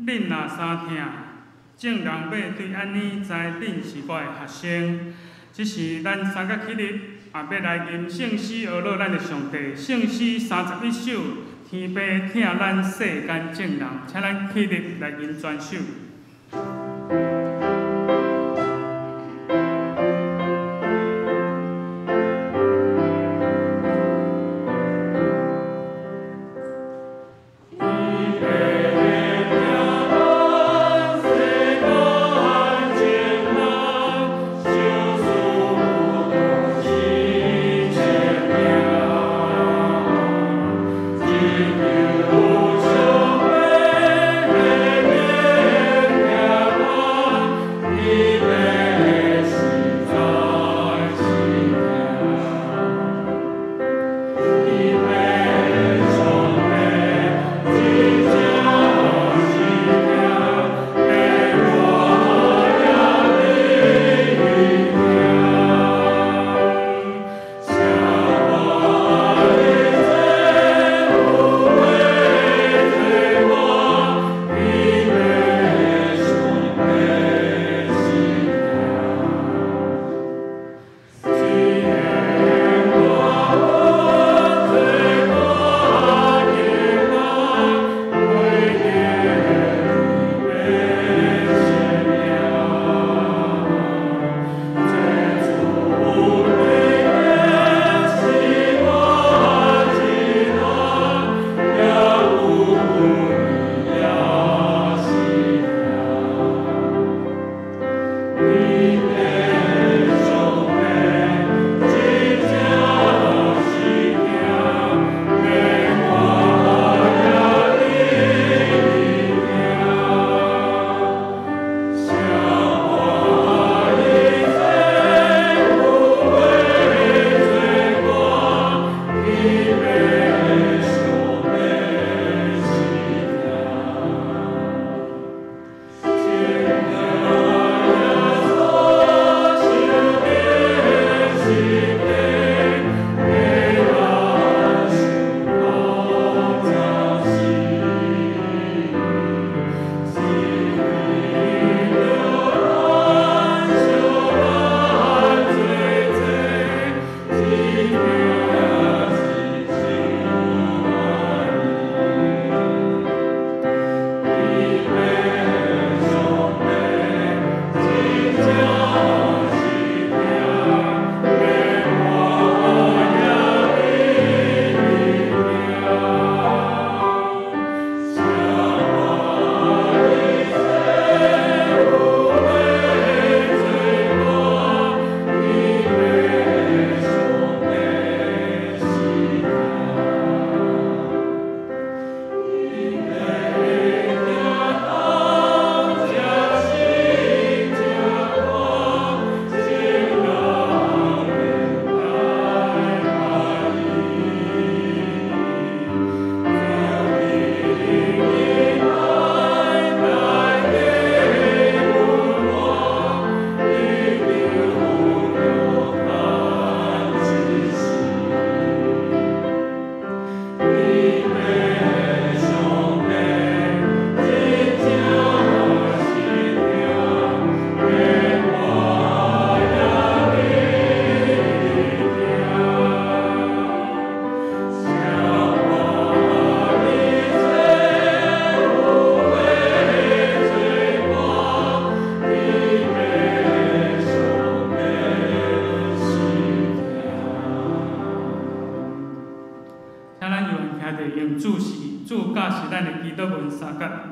恁若三听，正人要对安尼知恁是我的学生。这是咱三角起日也要来吟圣诗学乐咱的上帝。圣诗31首，天父疼咱世间正人，请咱起日来吟全首。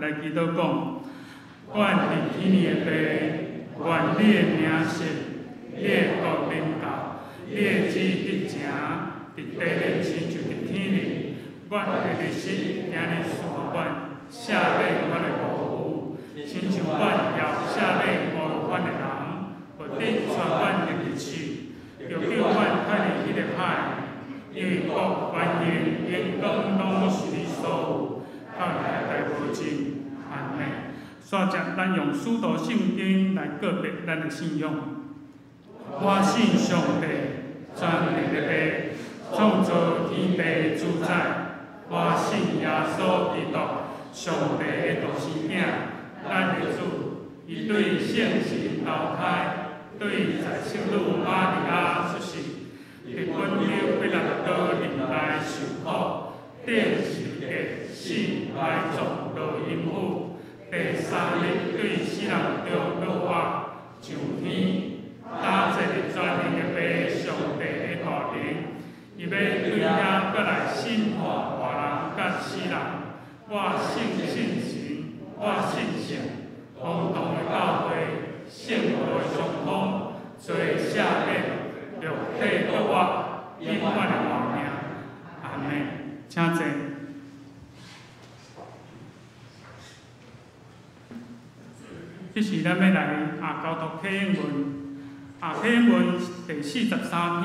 来祈祷讲，愿伫天的父，愿你的名圣，你的国临到，你的旨意成，伫地里亲像伫天里。阮的日子今日使阮赦免阮的过犯，亲像阮也赦免过犯的人，互你传阮入去，又叫阮脱离迄个歹，因为国、繁荣、荣光拢是你所有，到来大无尽。阿门。煞接咱用使徒圣经来告别咱的信仰。我信上帝，全能的父，创造天地主宰。我信耶稣基督，上帝的独生囝，咱的主，伊对圣神投胎，对在圣女玛利亚出世，伫本流彼拉多年来受苦，顶十架死埋葬落阴府，第三日对死人中落活上天，打坐伫全能的爸上帝的大灵，伊要对遐过来审判活人甲死人。我信神，我信圣，共同的教会，圣母的上空，罪赦免，肉体得活，永远的活命。阿门。请坐。这是咱要来教读启应文，启应文第43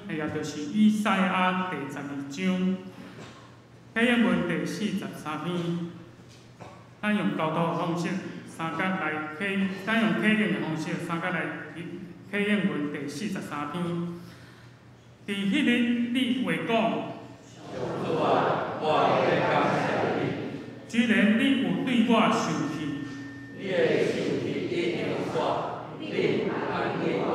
篇，也就是以赛亚第12章。启应文第43篇，咱用教导方式三角来咱用启应的方式三角来启应文第43篇。伫迄日，你话讲，主啊，我要感谢你。既然你有对我生气，你的生气已经煞，你安慰我。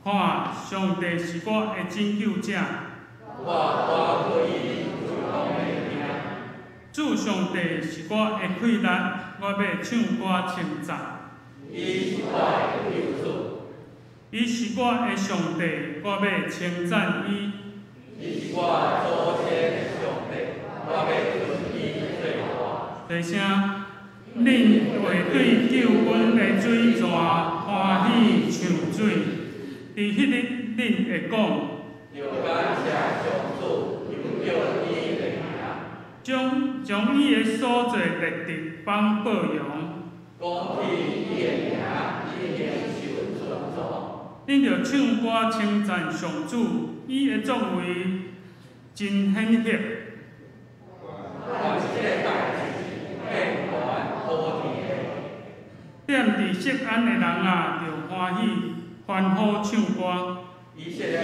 看，上帝是我的拯救者，我可以。主上帝是我的快乐，我要唱歌称赞。伊是我的救主，伊是我的上帝，我要称赞伊。伊是我祖先的上帝，我要尊伊做大。大声，恁会对救阮的水泉欢喜唱水。伫迄日，恁会讲，要感谢上主，有叫伊的名。将伊的所做列直帮报扬，讲起伊的名，已经受尊重。恁着唱歌称赞上主，伊的作为真显赫。这个代志变全好听的。踮伫锡安的人啊，着欢喜欢呼唱歌。以色列的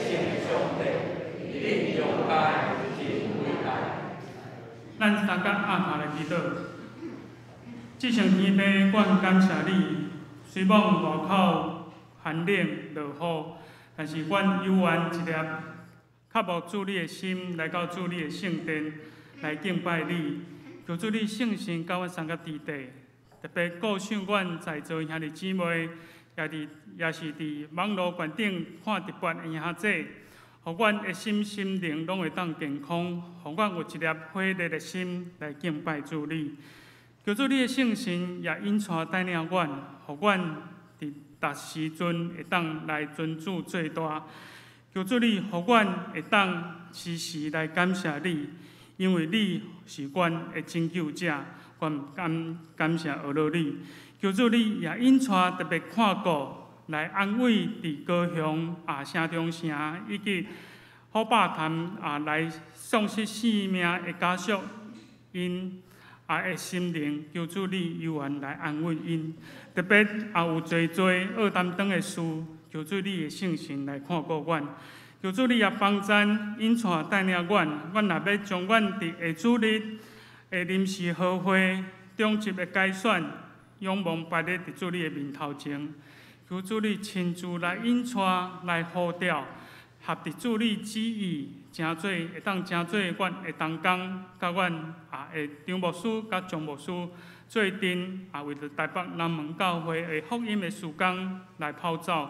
圣上帝，恁勇敢真伟大。咱三角暗下来祈祷。即星天父，阮感谢你，虽望外口寒冷落雨，但是阮有缘一粒较无主你的心来到主你的圣殿来敬拜你，求主你圣神甲阮三角伫地，特别顾想阮在座兄弟姊妹，也是伫网络观顶看直播的兄姐。互阮的心灵拢会当健康，互阮有一粒火热的心来敬拜主你。求主你的圣神也引带带领阮，互阮伫逐时阵会当来尊主最大。求主你互阮会当时时来感谢你，因为你是阮的拯救者，阮感谢阿罗你。求主你也引带特别看顾。来安慰伫高雄城中城以及好霸潭来丧失性命的家属，因的心灵，求主你有缘来安慰因。特别有侪恶担当的事，求主你的圣神来看顾阮，求主你也帮咱引带带领阮，阮若要将阮伫下主日的临时好会中集的改选，仰望摆咧伫主你的面头前。求主你亲自来引带、来呼召，合伫主你旨意，诚做会当诚做阮的同工，甲阮的张牧师甲张牧师做阵为着台北南门教会的福音的事工来跑走。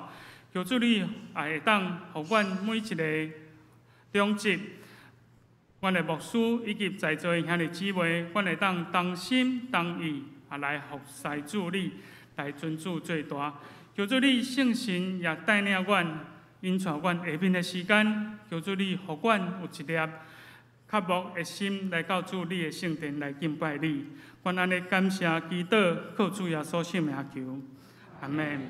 求主你会当互阮每一个中集，阮的牧师以及在座的兄弟姊妹，阮会当同心同意来服侍主你，来尊主最大。求主你圣神也带领阮，引带阮下面的时间。求主你，互阮有一粒较无的心来到主你的圣殿来敬拜你。阮安尼感谢祈祷，靠主耶稣圣名求，阿门。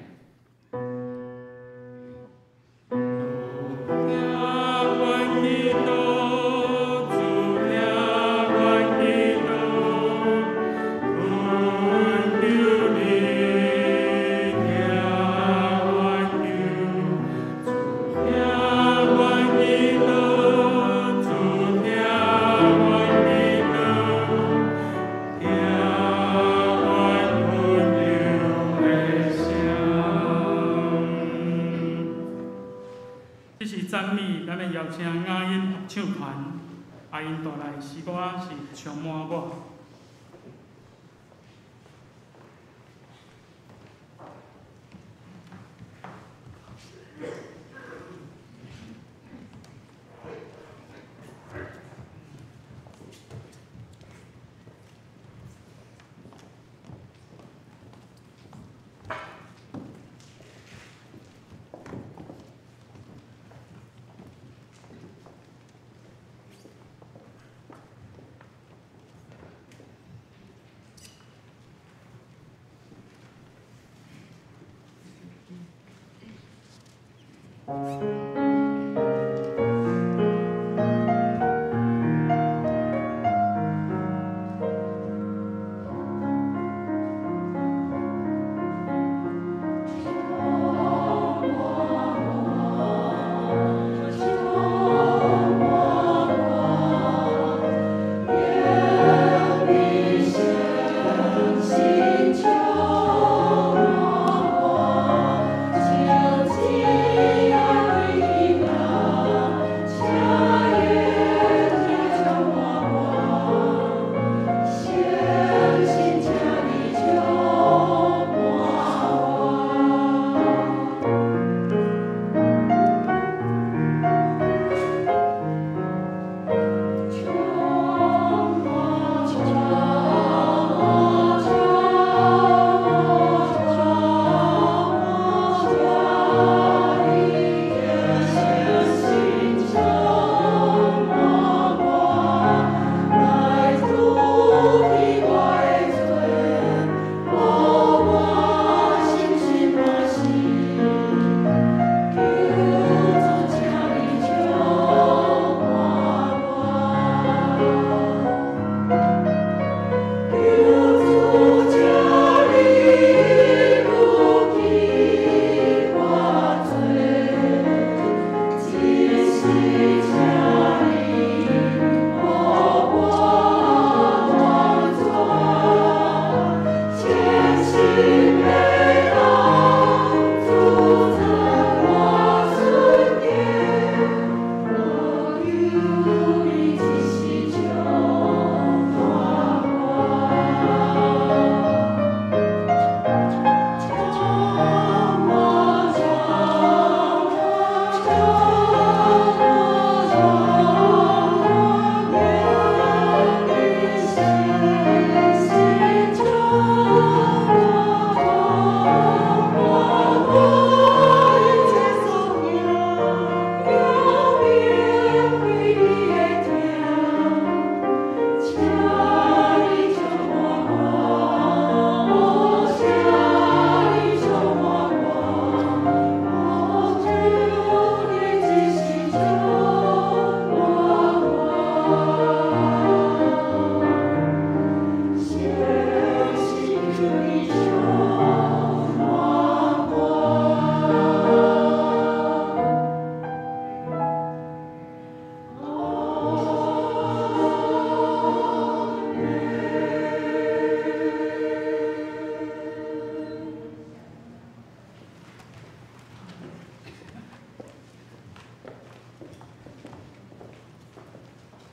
唱团，因带来诗歌是充满我。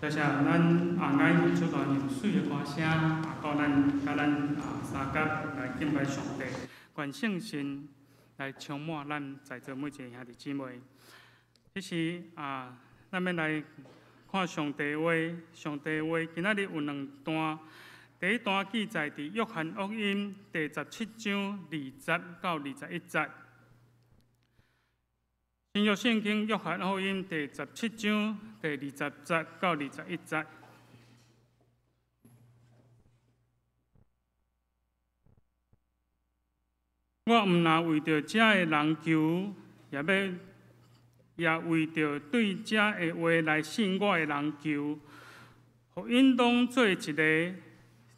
多谢咱演出团用水的歌声，到咱三角来敬拜上帝，愿圣神来充满咱在座每一个兄弟姊妹。这是咱要来看上帝话，上帝话今仔日有2段。第一段记载伫约翰福音第17章20到21节。新约圣经约翰福音第17章第20节到21节。我毋但为着这个人求，也为着对这个话来信我的人求，互因当做一个，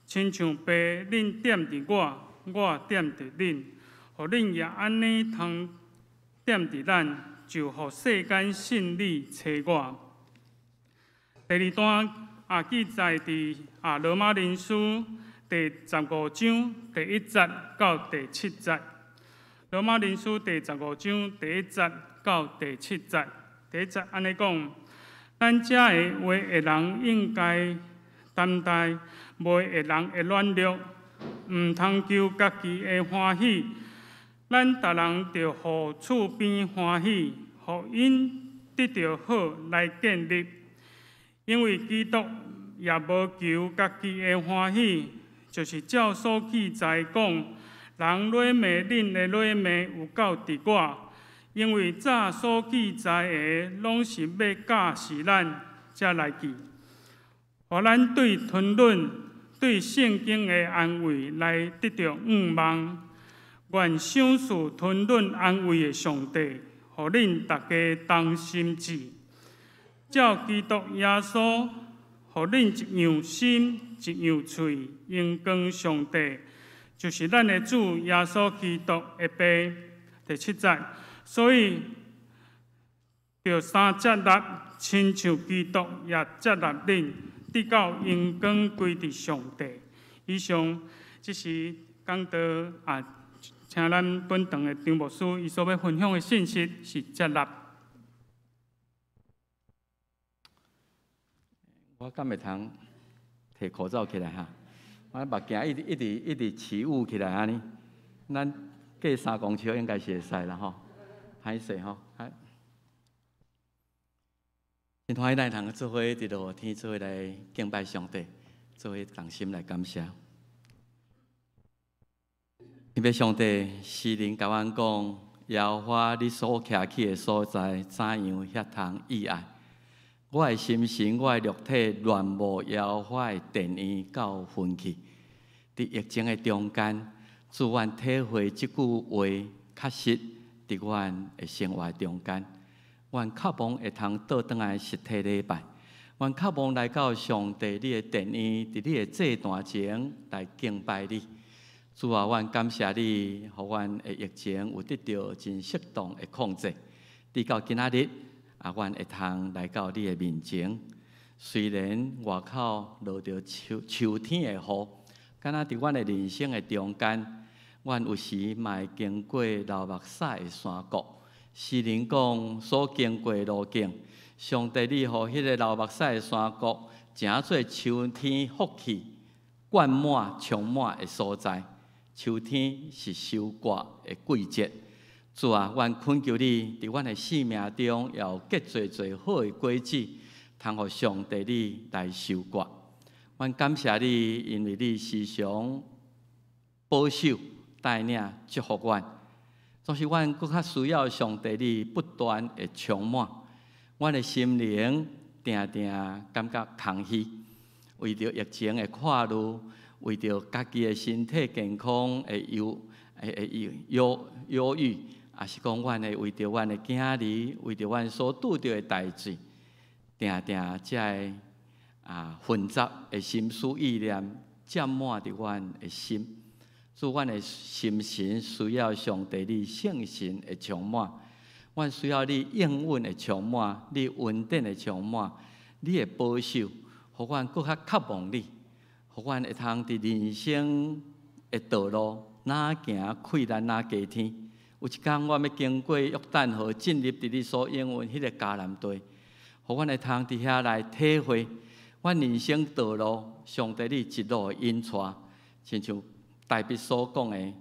亲像爸恁点伫我，我点伫恁，互恁也安尼通点伫咱。就互世间信你找我。第2段记载伫罗马人书第15章第1节到第7节。罗马人书第15章第1节到第7节。第1节安尼讲：咱遮个话的人应该担待，袂的人会软弱，毋通求家己的欢喜。咱逐人着互厝边欢喜，互因得着好来建立。因为基督也无求家己的欢喜，就是照所记载讲，人裸骂恁的裸骂有够伫我。因为早所记载的，拢是要教示咱才来记，互咱对吞论、对圣经的安慰来得到望。愿赏赐吞论安慰的上帝，互恁大家同心志，照基督耶稣，互恁一样心、一样喙，荣光上帝，就是咱的主耶稣基督的爸。第7节。所以，着三接纳，亲像基督也接纳恁，直到荣光归伫上帝。以上，这是讲到请咱本堂的张牧师伊所要分享的信息是接纳。我敢会通摕口罩起来哈？我目镜一直起雾起来安尼，咱过3公尺应该是会使啦吼。歹势吼，真欢喜咱通做伙伫落天，做伙来敬拜上帝，做伙同心来感谢。因为上帝诗人甲阮讲，耶和华你所徛起的所在，怎样遐通意爱？我的心神，我的肉体，乱无耶和华的殿院到分去。伫疫情的中间，自阮体会即句话确实。伫阮的生活中间，阮渴望会通倒转来实体礼拜，阮渴望来到上帝你的殿院，伫你的祭坛前来敬拜你。主啊，阮感谢你，互阮的疫情有得到真适当的控制。直到今仔日，阮会通来到你的面前。虽然外口落着秋天的雨，敢若伫阮的人生的中间。阮有时嘛会经过流目屎的山谷，诗人讲所经过的路径，上帝你互迄个流目屎的山谷，成做秋天福气灌满充满的所在。秋天是收割的季节，主啊，阮恳求你，伫阮的生命中也有结侪好的果子，通互上帝你来收割。阮感谢你，因为你时常保守。带领祝福阮，总是阮更较需要上帝你不断的充满，阮的心灵定定感觉空虚，为着疫情的跨路，为着家己的身体健康的忧郁，也是讲阮的为着阮的囝儿，为着阮所拄着的代志，定定才混杂的心思意念占满伫阮的心。主，阮的心神需要上帝你圣神的充满，阮需要你应允的充满，你稳定的充满，你的保守，互阮更较渴望你，互阮会通伫人生的道路哪行困难哪加天。有一天，我要经过约旦河，进入伫你所应允迄个迦南地，互阮会通伫遐来体会，阮人生道路，上帝你一路引带，亲像。大笔所讲的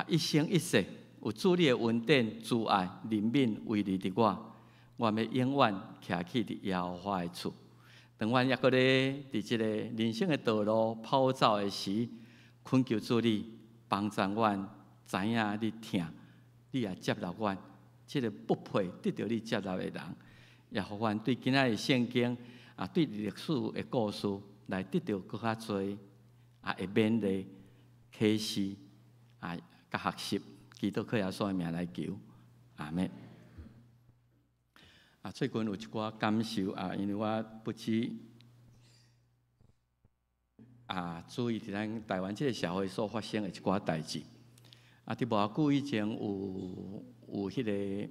一生一世有主你的恩典、慈爱、怜悯为你伫我，我要永远徛起伫耶和华的厝。当阮抑搁咧伫即个人生的道路跑走的时，恳求主你帮助阮，知影你疼，你也接纳阮，即个不配得到你接纳的人，也互阮对今仔的圣经对历史的故事来得到更较侪会勉励。启示甲学习，基督靠耶稣的名来求，阿门。最近有一寡感受因为我不止注意伫咱台湾这个社会所发生的一寡代志。伫无偌久以前有迄个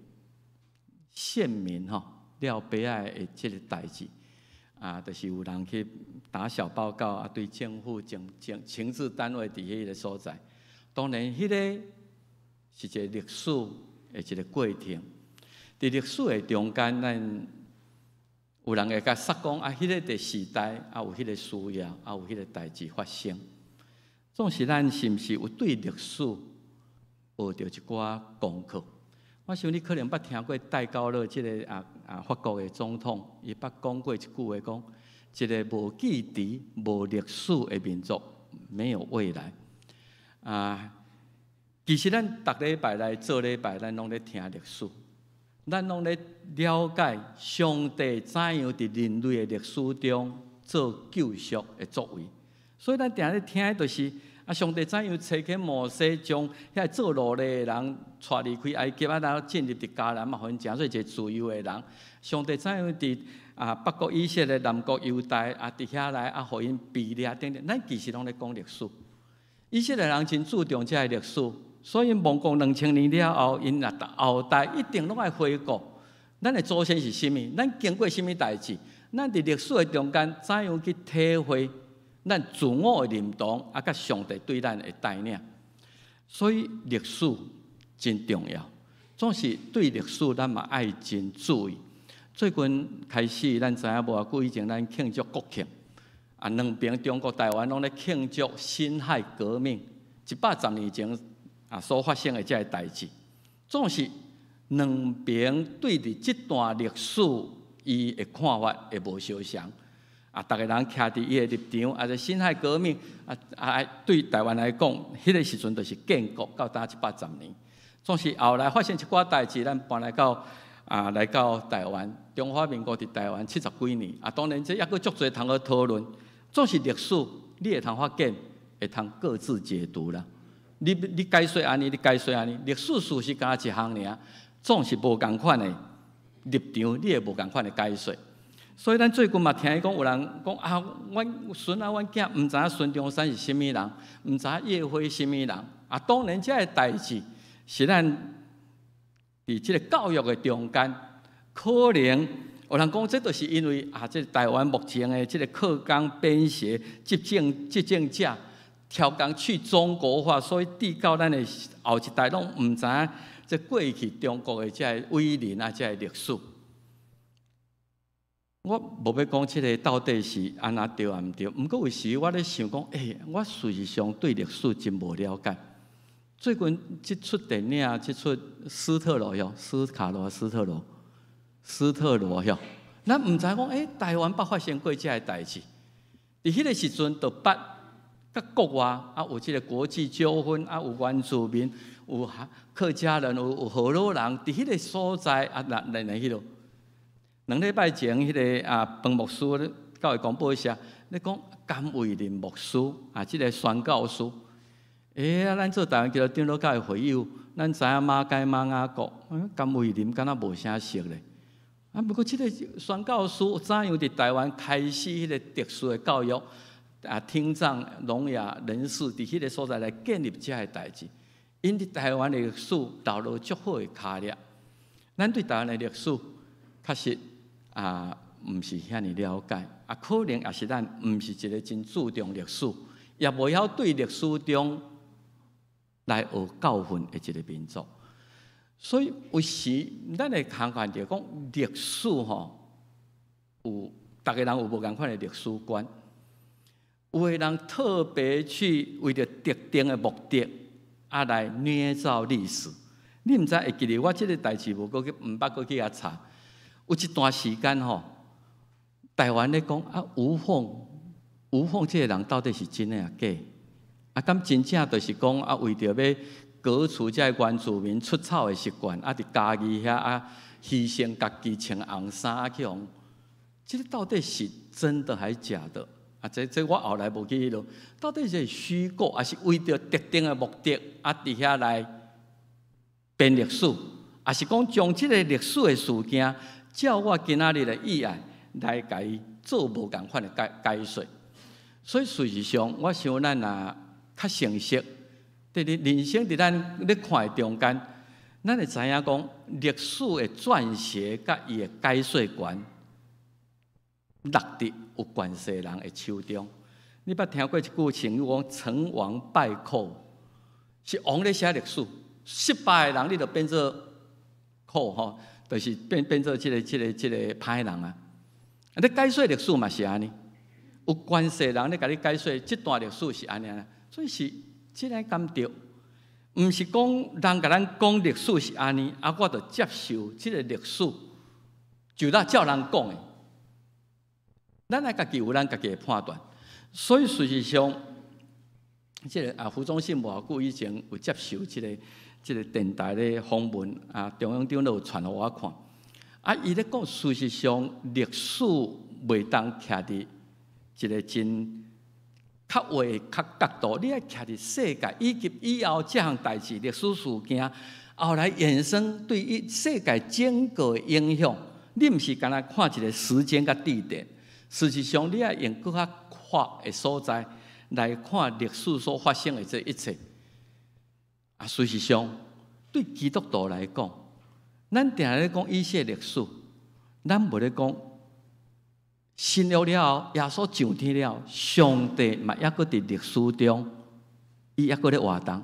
县民了悲哀的即个代志。就是有人去打小报告对政府情治单位伫迄个所在。当然，迄个是一个历史的一个过程。伫历史的中间，咱有人会甲说讲啊，迄个第时代啊有迄个需要，啊有迄个代志发生。总是咱是毋是有对历史学着一寡功课？我想你可能捌听过戴高乐即个法国的总统，伊捌讲过一句话，讲一个无记忆、无历史的民族没有未来。其实咱逐礼拜来做礼拜，咱拢咧听历史，咱拢咧了解上帝怎样伫人类的历史中做救赎的作为。所以咱定咧听的就是上帝怎样差遣摩西，将遐做奴隶的人带离开埃及，然后进入伫迦南，互因诚做一个自由的人。上帝怎样伫北国以色列、南国犹大伫遐来互因避掠等等，咱其实拢咧讲历史。以色列人真注重这个历史，所以蒙讲2000年了后，因后代一定拢爱回顾。咱的祖先是甚物？咱经过甚物代志？咱伫历史的中间怎样去体会咱自我的认同，甲上帝对咱的带领？所以历史真重要，总是对历史咱嘛爱真注意。最近开始，咱知影无偌久以前，咱庆祝国庆，两边中国台湾拢咧庆祝辛亥革命110年前所发生的这个代志，总是两边对伫这段历史伊的看法会无相像。逐个人徛伫伊的立场，这辛亥革命对台湾来讲，迄个时阵就是建国到达110年，总是后来发生一寡代志，咱搬来到台湾，中华民国伫台湾70几年，当然这抑阁足侪通去讨论。总是历史，你会通发现，会通各自解读啦。你解说安尼，你解说安尼，历史事实敢一项尔，总是无共款的立场，你会无共款的解说。所以咱最近嘛听伊讲，有人讲阮孙阮囝毋知影孙中山是甚物人，毋知影叶辉甚物人。当然这个代志是咱伫即个教育的中间，可能有人讲，这就是因为这台湾目前的这个课纲编写执政者调工去中国化，所以递到咱的后一代拢毋知影这过去中国的这伟人这历史。我无要讲这个到底是安那对啊毋对，毋过有时我咧想讲，我事实上对历史真无了解。最近这出电影，这出斯特罗，咱毋知讲，台湾捌发生过这个代志。伫迄个时阵，就捌甲国外有这个国际纠纷，有原住民，有客家人，有河洛人，伫迄个所在迄落。2礼拜前，迄个彭牧师教会广播社咧讲甘伟林牧师即个宣教师，咱做台湾基督长老教会会友，咱知影马街马雅国，甘伟林敢若无啥熟咧。不过即个宣教师怎样伫台湾开始迄个特殊的教育？听障聋哑人士伫迄个所在来建立这个代志，因伫台湾的历史留落足好的脚印。咱对台湾的历史确实毋是遐尼了解，可能也是咱毋是一个真注重历史，也无晓对历史中来学教训的一个民族。所以有时咱会看看着讲历史有逐个人有无共款的历史观，有的人特别去为着特定的目的来捏造历史。你毋知会记得我即个代志毋捌去遐查。有一段时间台湾咧讲吴凤这个人到底是真诶假？敢真正就是讲为着要革除这原住民出草的习惯，伫家己遐牺牲家己穿红衫去用，这个到底是真的还是假的？这我后来无记咯，到底是虚构，还是为着特定的目的伫遐来编历史，还是讲将这个历史的事件？照我今仔日的意爱来甲伊做无共款的解说，所以事实上，我想咱较成熟，伫人生伫咱咧看的中间，咱会知影讲历史的撰写甲伊的解说权落伫有权势人的手中。你捌听过一句成语讲成王败寇，是王咧写历史，失败的人你就变做寇就是变做这个歹人啊！你解说历史嘛是安尼，有关系人咧甲你解说这段历史是安尼啊，所以是即个感觉，毋是讲人甲咱讲历史是安尼，啊，我着接受即个历史，就咱照人讲诶。咱家己有咱家己诶判断，所以事实上，即个胡宗信无久以前有接受即个电台咧访问啊，中央长都有传互我看。啊，伊咧讲，事实上历史袂当徛伫一个真较way较角度，你爱徛伫世界以及以后这项代志、历史事件后来衍生对于世界整个的影响，你毋是干那看一个时间甲地点，事实上你爱用更较闊的所在来看历史所发生的这一切。啊，事实上对基督徒来讲，咱定咧讲以色列历史，咱无咧讲信了了后，耶稣上天了，上帝嘛抑搁伫历史中，伊抑搁咧活动。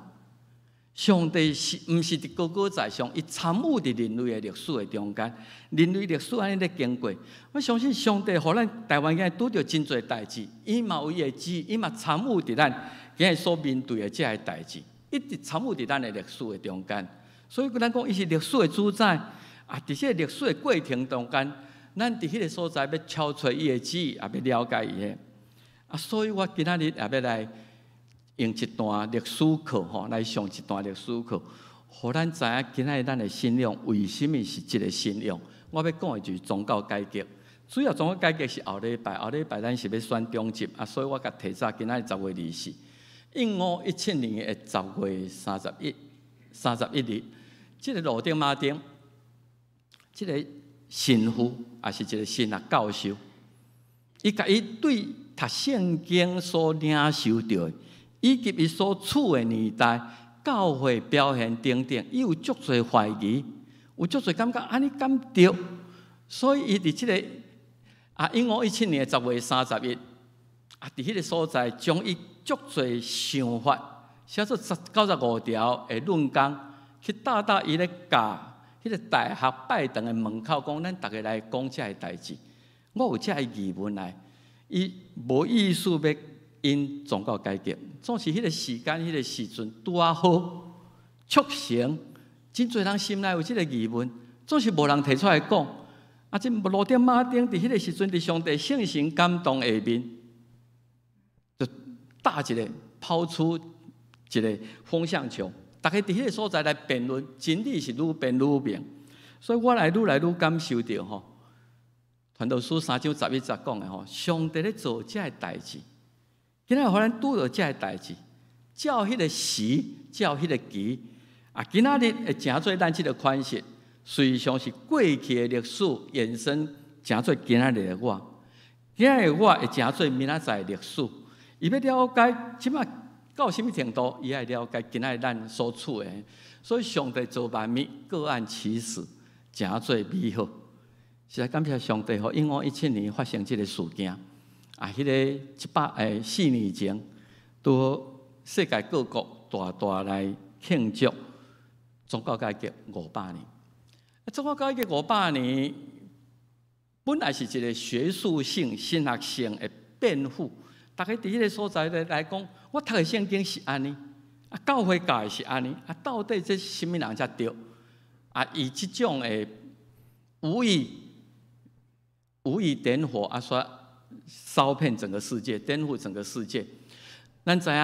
上帝是毋是伫高高在上？伊参与伫人类的历史的中间，人类历史安尼咧经过。我相信上帝互咱台湾今日拄着真侪代志，伊嘛有伊的旨意，伊嘛参与伫咱今日所面对的这些代志，一直参与伫咱的历史的中间。所以咱讲，伊是历史的主宰啊！伫这历史的过程中间，咱伫迄个所在要敲出伊的旨意，也要了解伊的啊。所以我今仔日也要来用一段历史课吼，来上一段历史课，互咱知影今仔日咱的信仰为什么是这个信仰。我要讲的就是宗教改革，主要宗教改革是后礼拜咱是要选中集啊，所以我甲提早今仔日10月24，应517年的10月31日。这个罗丁马丁，这个神父也是一个神学教授，伊甲伊对读圣经所领受到的，以及伊所处的年代、教会表现等等，伊有足侪怀疑，有足侪感觉安尼敢对，所以伊伫这个1517年10月31啊，伫迄个所在将伊足侪想法写作95条的论纲。去搭伊咧教迄个大学拜堂的门口，讲咱大家来讲这个代志。我有这个疑问来，伊无意思要因宗教改革，总是迄个时间、迄个时阵拄啊好，促成真侪人心内有这个疑问，总是无人提出来讲。啊，这罗丁马丁伫迄个时阵，伫上帝圣神感动下面，就打一个抛出一个风向球。大家伫迄个所在来辩论，真理是愈辩愈明，所以我愈来愈感受到吼，传道书3章11节讲的吼，上帝咧做这个代志，今仔互咱拄到这个代志，照迄个时，照迄个期，啊，今仔日会成做咱即个款式，实际上是过去的历史延伸，成做今仔日的我，今仔日我会成做明仔载的历史，伊要了解即摆。到什么程度，伊爱了解今仔咱所处的，所以上帝做万物各按其时，诚做美好。实在感谢上帝，互1517年发生这个事件。啊，迄个4年前，都世界各国大来庆祝宗教改革500年。宗教改革500年，本来是一个学术性、神学性的辩护。大家伫迄个所在来讲，我读的圣经是安尼，啊，教会教的是安尼，啊，到底这什么人才对？啊，以这种的无意点火啊，说烧遍整个世界，颠覆整个世界。咱知影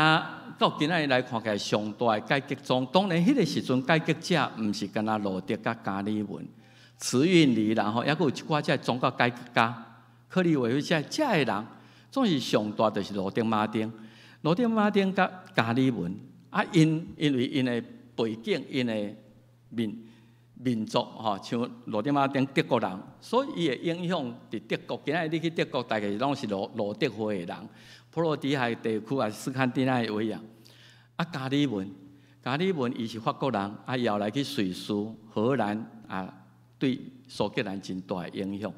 到今仔日来看起来，上大的改革中，当然迄个时阵改革者毋是干那路德甲加里文、慈运里，然后抑佫有一寡这宗教改革家、克里维这个人。总是上大就是罗丁马丁甲加里文啊，因为因的背景、因的民族吼，像罗丁马丁德国人，所以伊的影响伫德国。今仔日你去德国，大概拢是罗德会的人，普罗迪海地区啊，斯堪的纳维亚啊，加里文伊是法国人啊，后来去瑞士、荷兰啊，对苏格兰真大的影响。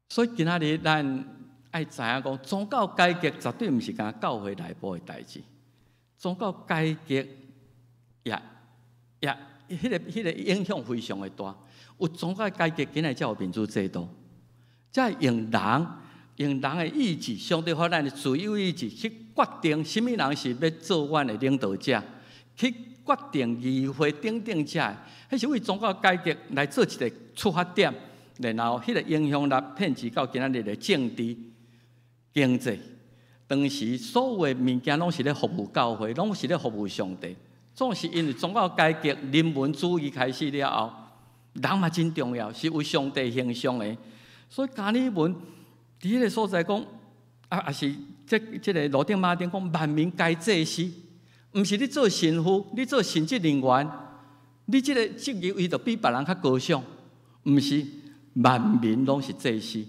所以今仔日咱爱知影讲，宗教改革绝对毋是干教会内部的代志。宗教改革也迄个影响非常的大。有宗教改革，今仔才有民主制度。才用人的意志，上帝发咱的自由意志去决定，什么人是要做阮的领导者，去决定议会等者，迄是为宗教改革来做一个出发点，然后迄个影响力遍及到今仔日的政治、经济。当时所有的物件拢是咧服务教会，拢是咧服务上帝。总是因为宗教改革、人文主义开始了后，人嘛真重要，是为上帝形象的。所以加尔文伫迄个所在讲，也是这个路顶马丁讲，万民该祭司，毋是你做神父，你做神职人员，你这个职业伊就比别人较高尚，毋是万民拢是祭司。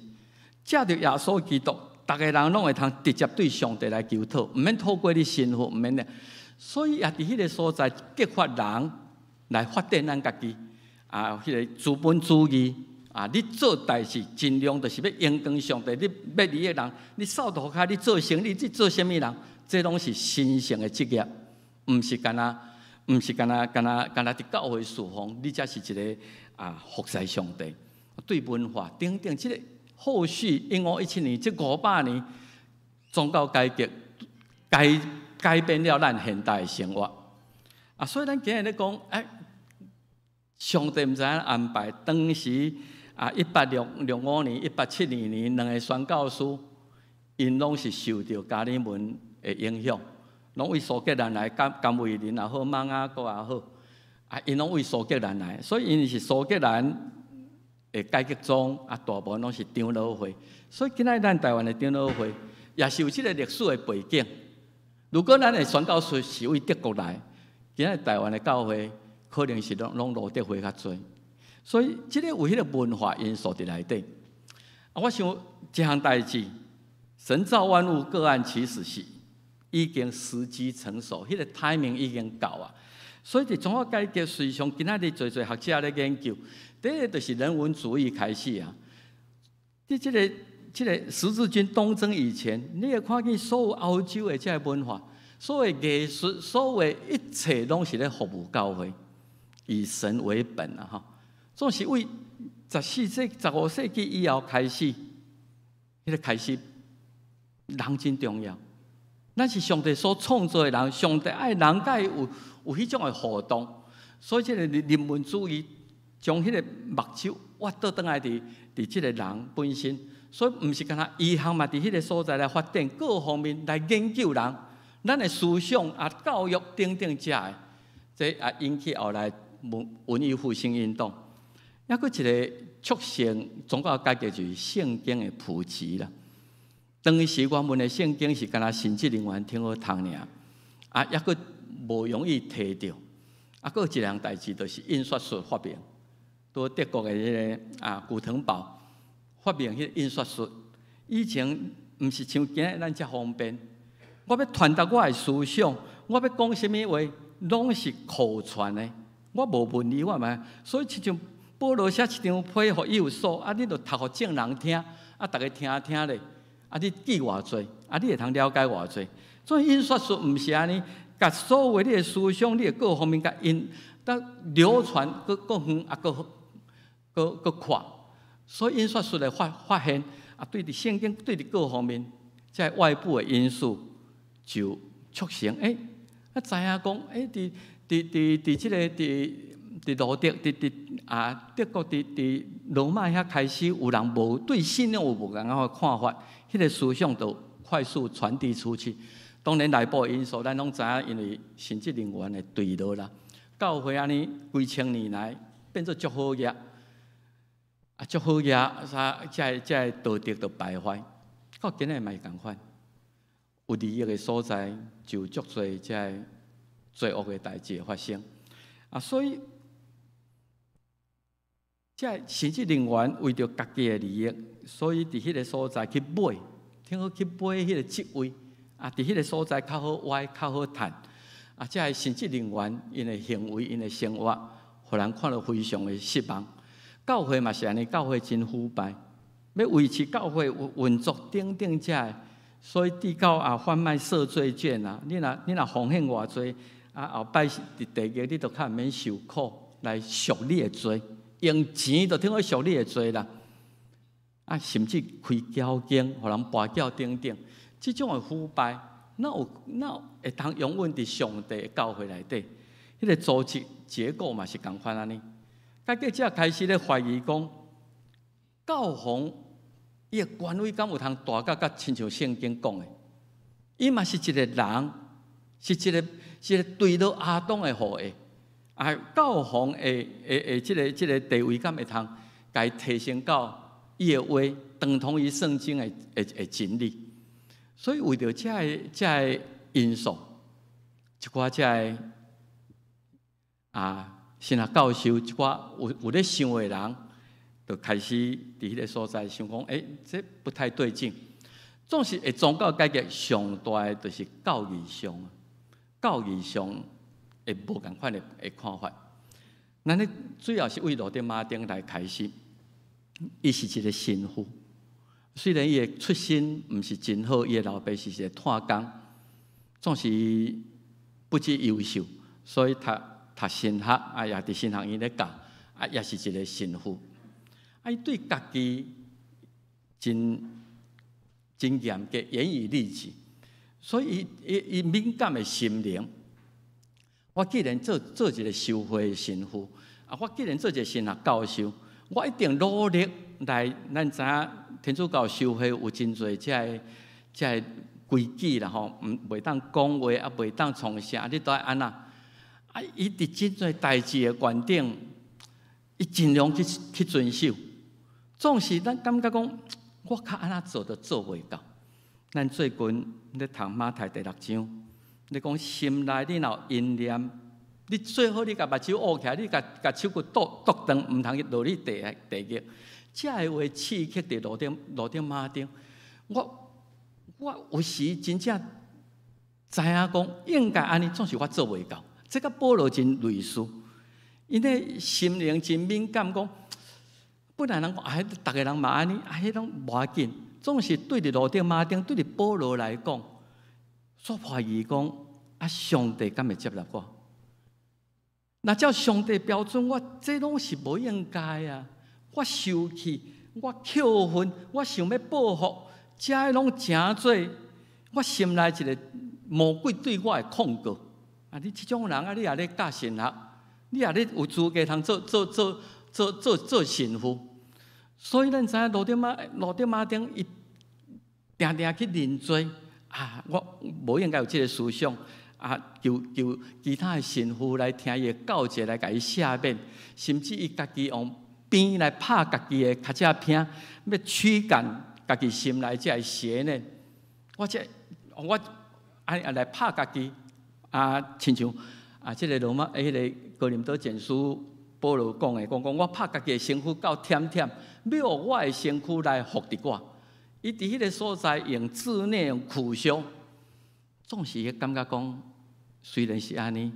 借着耶稣基督，逐个人拢会通直接对上帝来求讨，毋免透过你神父，毋免的。所以也伫迄个所在激发人来发展咱家己迄个资本主义。你做代志尽量就是要应光上帝，你要利益人，你扫涂骹，你做生意，你做什么人，这拢是神圣的职业，毋是干那伫教会侍奉，你才是一个服侍上帝。对文化等等，这个后续1517年，这500年宗教改革改变了咱现代的生活。所以咱今日咧讲，上帝毋知影安排，当时。1865年、1872年，两个宣教师，因拢是受到加尔文的影响，拢为苏格兰来，甘维林也好，孟雅各也好，因拢为苏格兰来，所以因是苏格兰的改革宗，大部分拢是长老会，所以今仔咱台湾的长老会也是有这个历史的背景。如果咱的宣教师是为德国来，今仔台湾的教会可能是拢罗德会较多。所以，这个有迄个文化因素伫内底。我想一项代志，神造万物，各按其时是已经时机成熟，迄个 timing 已经到啊。所以，伫宗教改革随上，今仔日侪学者咧研究，第一个就是人文主义开始啊。伫这个十字军东征以前，你会看见所有欧洲的这个文化，所有艺术，所有一切拢是咧服务教会，以神为本啊！哈。总是为14世、15世纪以后开始，迄个开始，人真重要。咱是上帝所创造的人，上帝爱人甲伊有迄种的互动，所以这个人文主义将迄个目睭挖倒转来伫这个人本身，所以毋是干那医学嘛，伫迄个所在来发展各方面来研究人，咱的思想教育等等遮的，这引起后来文艺复兴运动。还佫一个促成宗教改革就是圣经的普及啦。当时原文的圣经是干那神职人员听好读尔，还佫无容易摕到。佫一项代志就是印刷术发明，在德国的迄个古腾堡发明迄个印刷术。以前毋是像今日咱遮方便，我要传达我的思想，我要讲什么话，拢是口传的，我无文理，我嘛，所以亲像。保罗写一张批互以弗所，你著读互众人听，逐个听咧，你记偌济，你会通了解偌济。所以印刷术毋是安尼，甲所有你的思想，你的各方面甲流传，佫远，佫快。所以印刷术的发现，对伫圣经，对伫各方面，在外部的因素就促成。知影讲，伫即个伫罗德，德国伫罗马遐开始，有人无对信仰有无同的看法，迄个思想就快速传递出去。当然内部因素，咱拢知影，因为神职人员的坠落啦，教会安尼几千年来变做足好业，足好业，这道德就败坏。到今日嘛是共款，有利益的所在就足多这罪恶的代志发生。所以。这神职人员为着家己的利益，所以伫迄个所在去买，听好去买迄个职位，伫迄个所在较好歪，较好趁。这神职人员因的行为、因的生活，互人看了非常的失望。教会嘛是安尼，教会真腐败，要维持教会运作等等遮，所以递到贩卖赦罪券你若奉献偌济，后摆伫地狱你就较毋免受苦来赎你的罪。用钱就听我赎你的罪啦，甚至开交经，互人跋筊等等，即种的腐败，哪会通永远伫上帝的教会内底？迄个组织结构嘛是共款安尼。甲记者开始咧怀疑讲，教皇伊的权威敢有通大甲亲像圣经讲的？伊嘛是一个人，是一个对到亚当的后裔。教皇的即个地位敢会通，甲伊提升到伊的话等同于圣经的真理。所以为着这个因素，一寡这个神学教授，一寡有咧想的人，就开始伫迄个所在想讲，这不太对劲。总是会宗教改革上大的，就是教义上会无共款的看法。咱咧主要是为罗德马丁来开始，伊是一个神父，虽然伊的出身毋是真好，伊的老爸是一个炭工，总是不止优秀，所以读神学，也伫神学院咧教，也是一个神父。伊对家己真严格，严以律己，所以伊敏感的心灵。我既然做一个修会神父，我既然做一个神学教授，我一定努力来。咱知影天主教修会有真侪这规矩啦吼，袂当讲话，袂当创啥，你都爱安那。伊伫真侪代志的观点，伊尽量去遵守。总是咱感觉讲，我较安那做都做袂到。咱最近咧读马太第6章，你讲心内你若阴念，你最好你甲目睭捂起来，你甲手骨剁断，毋通去落你地狱。这个话刺激伫路顶马顶，我有时真正知影讲应该安尼，总是我做袂到。这个保罗真类似，因为心灵真敏感，讲本来人讲逐个人嘛安尼，迄拢无要紧。总是对着路顶马顶，对着保罗来讲，所怀疑讲上帝敢会接纳我？那照上帝标准，我这拢是无应该啊！我生气，我扣分，我想要报复，这拢诚做我心内一个魔鬼对我的控告。你这种人你也咧教神学，你也咧有资格通做神父。所以咱知影路顶马顶，伊定定去认罪我无应该有这个思想求其他的神父来听伊的教诫，来甲伊赦免，甚至伊家己用鞭来拍家己的脚趾片，要驱赶家己心内这个邪念。我安来拍家己亲像这个罗马迄个哥林多前书保罗讲的，讲我拍家己的身躯到忝忝，要我的身躯来服伫我。伊伫迄个所在用自内用苦修，总是感觉讲，虽然是安尼，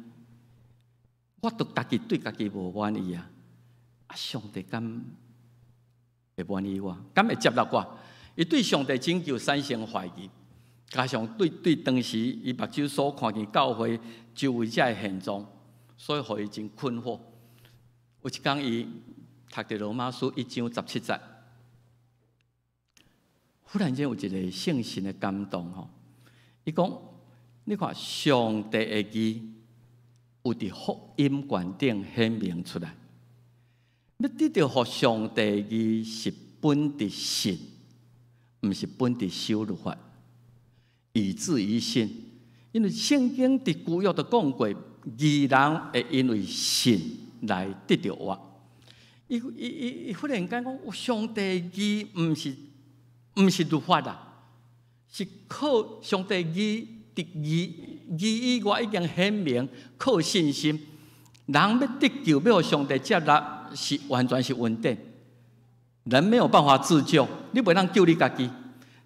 我都家己对家己无满意上帝敢会满意我？敢会接纳我？伊对上帝拯救产生怀疑，加上对当时伊目睭所看见教会周围这个现状，所以互伊真困惑。有一天，伊读着罗马书1章17节，忽然间有一个圣神的感动伊讲：你看上帝的义有伫福音观顶显明出来。要得到互上帝的义是本伫信，毋是本伫守律法，以至于信。因为圣经伫旧约就讲过，义人会因为信来得到我。伊忽然间讲，上帝的义毋是律法是靠上帝义以外已经显明，靠信心。人要得救，要上帝接纳，是完全是稳定。人没有办法自救，你袂当救你家己，